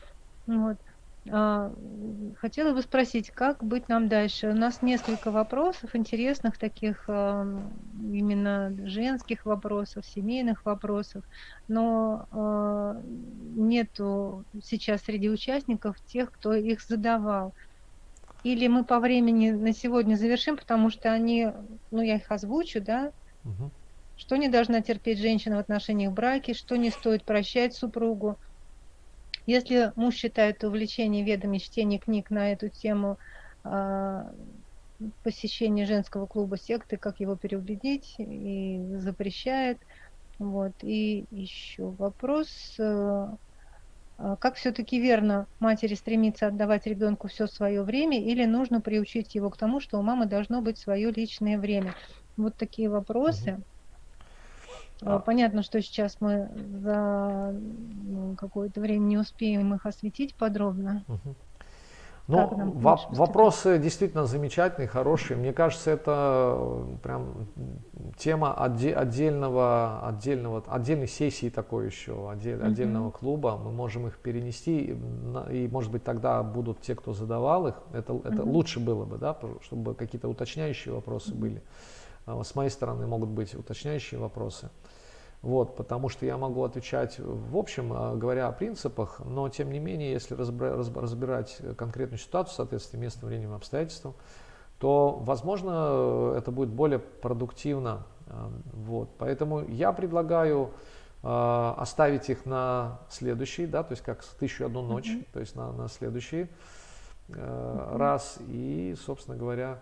Вот. Хотела бы спросить, как быть нам дальше? У нас несколько вопросов интересных, таких именно женских вопросов, семейных вопросов, но нету сейчас среди участников тех, кто их задавал. Или мы по времени на сегодня завершим, потому что они, ну я их озвучу, да? Что не должна терпеть женщина в отношениях брака, что не стоит прощать супругу. Если муж считает увлечение ведами чтения книг на эту тему посещения женского клуба секты, как его переубедить и запрещает. Вот. И еще вопрос, как все-таки верно матери стремиться отдавать ребенку все свое время или нужно приучить его к тому, что у мамы должно быть свое личное время? Вот такие вопросы. Понятно, что сейчас мы за какое-то время не успеем их осветить подробно. Ну, вопросы действительно замечательные, хорошие. Мне кажется, это прям тема отдельной сессии такой еще, отдельного клуба. Мы можем их перенести, и, может быть, тогда будут те, кто задавал их. Это лучше было бы, да, чтобы какие-то уточняющие вопросы были. С моей стороны могут быть уточняющие вопросы. Вот, потому что я могу отвечать в общем, говоря о принципах, но тем не менее, если разбирать конкретную ситуацию в соответствии местным временем и обстоятельствам, то, возможно, это будет более продуктивно. Вот. Поэтому я предлагаю оставить их на следующий, да, то есть как «1001 ночь», то есть на следующий раз. И, собственно говоря,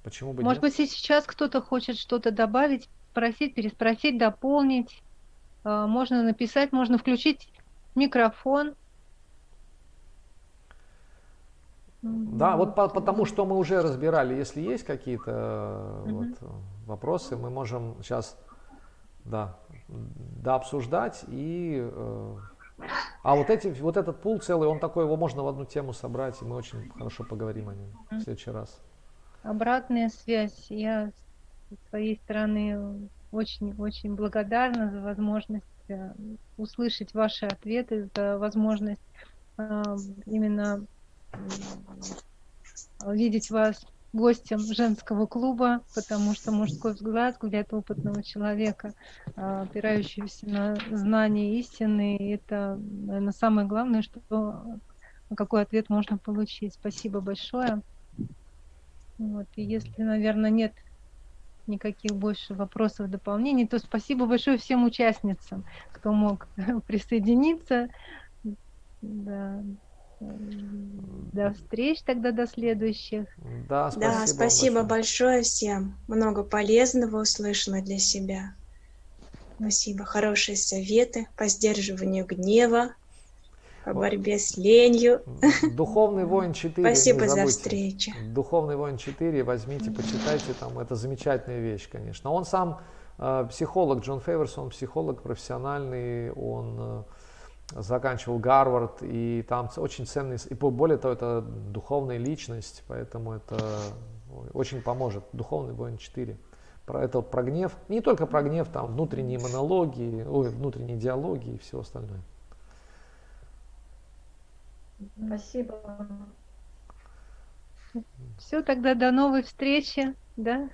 почему бы Может нет? быть, и сейчас кто-то хочет что-то добавить, спросить, переспросить, дополнить. Можно написать, можно включить микрофон. Да, вот потому что мы уже разбирали, если есть какие-то вопросы, мы можем сейчас обсуждать. А вот этот пул целый, он такой, его можно в одну тему собрать, и мы очень хорошо поговорим о нем в следующий раз. Обратная связь. Я со своей стороны очень-очень благодарна за возможность услышать ваши ответы, за возможность именно видеть вас гостем женского клуба, потому что мужской взгляд опытного человека, опирающегося на знания истины, это, наверное, самое главное, какой ответ можно получить. Спасибо большое. Вот. И если, наверное, нет никаких больше вопросов, дополнений, то спасибо большое всем участницам, кто мог присоединиться. Да. До встреч тогда, до следующих. Да, Да, спасибо спасибо вам большое. большое всем. Много полезного услышано для себя. Спасибо. Хорошие советы по сдерживанию гнева, по борьбе с ленью. Духовный воин 4, не Спасибо за забудьте. встречу. Духовный воин 4, возьмите, почитайте, там, это замечательная вещь, конечно. Он сам психолог, Джон Фейверс, он психолог профессиональный, он заканчивал Гарвард, и там очень ценный, и более того, это духовная личность, поэтому это очень поможет. Духовный воин 4. Это про гнев, не только про гнев, там внутренние монологи, внутренние диалоги и все остальное. Спасибо. Все, тогда до новой встречи. Да?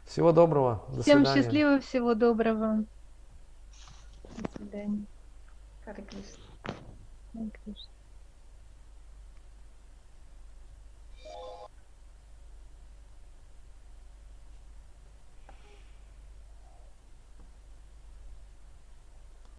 Всего доброго. До Всем свидания. счастливо, всего доброго. До свидания. Харе Кришна. Харе Кришна.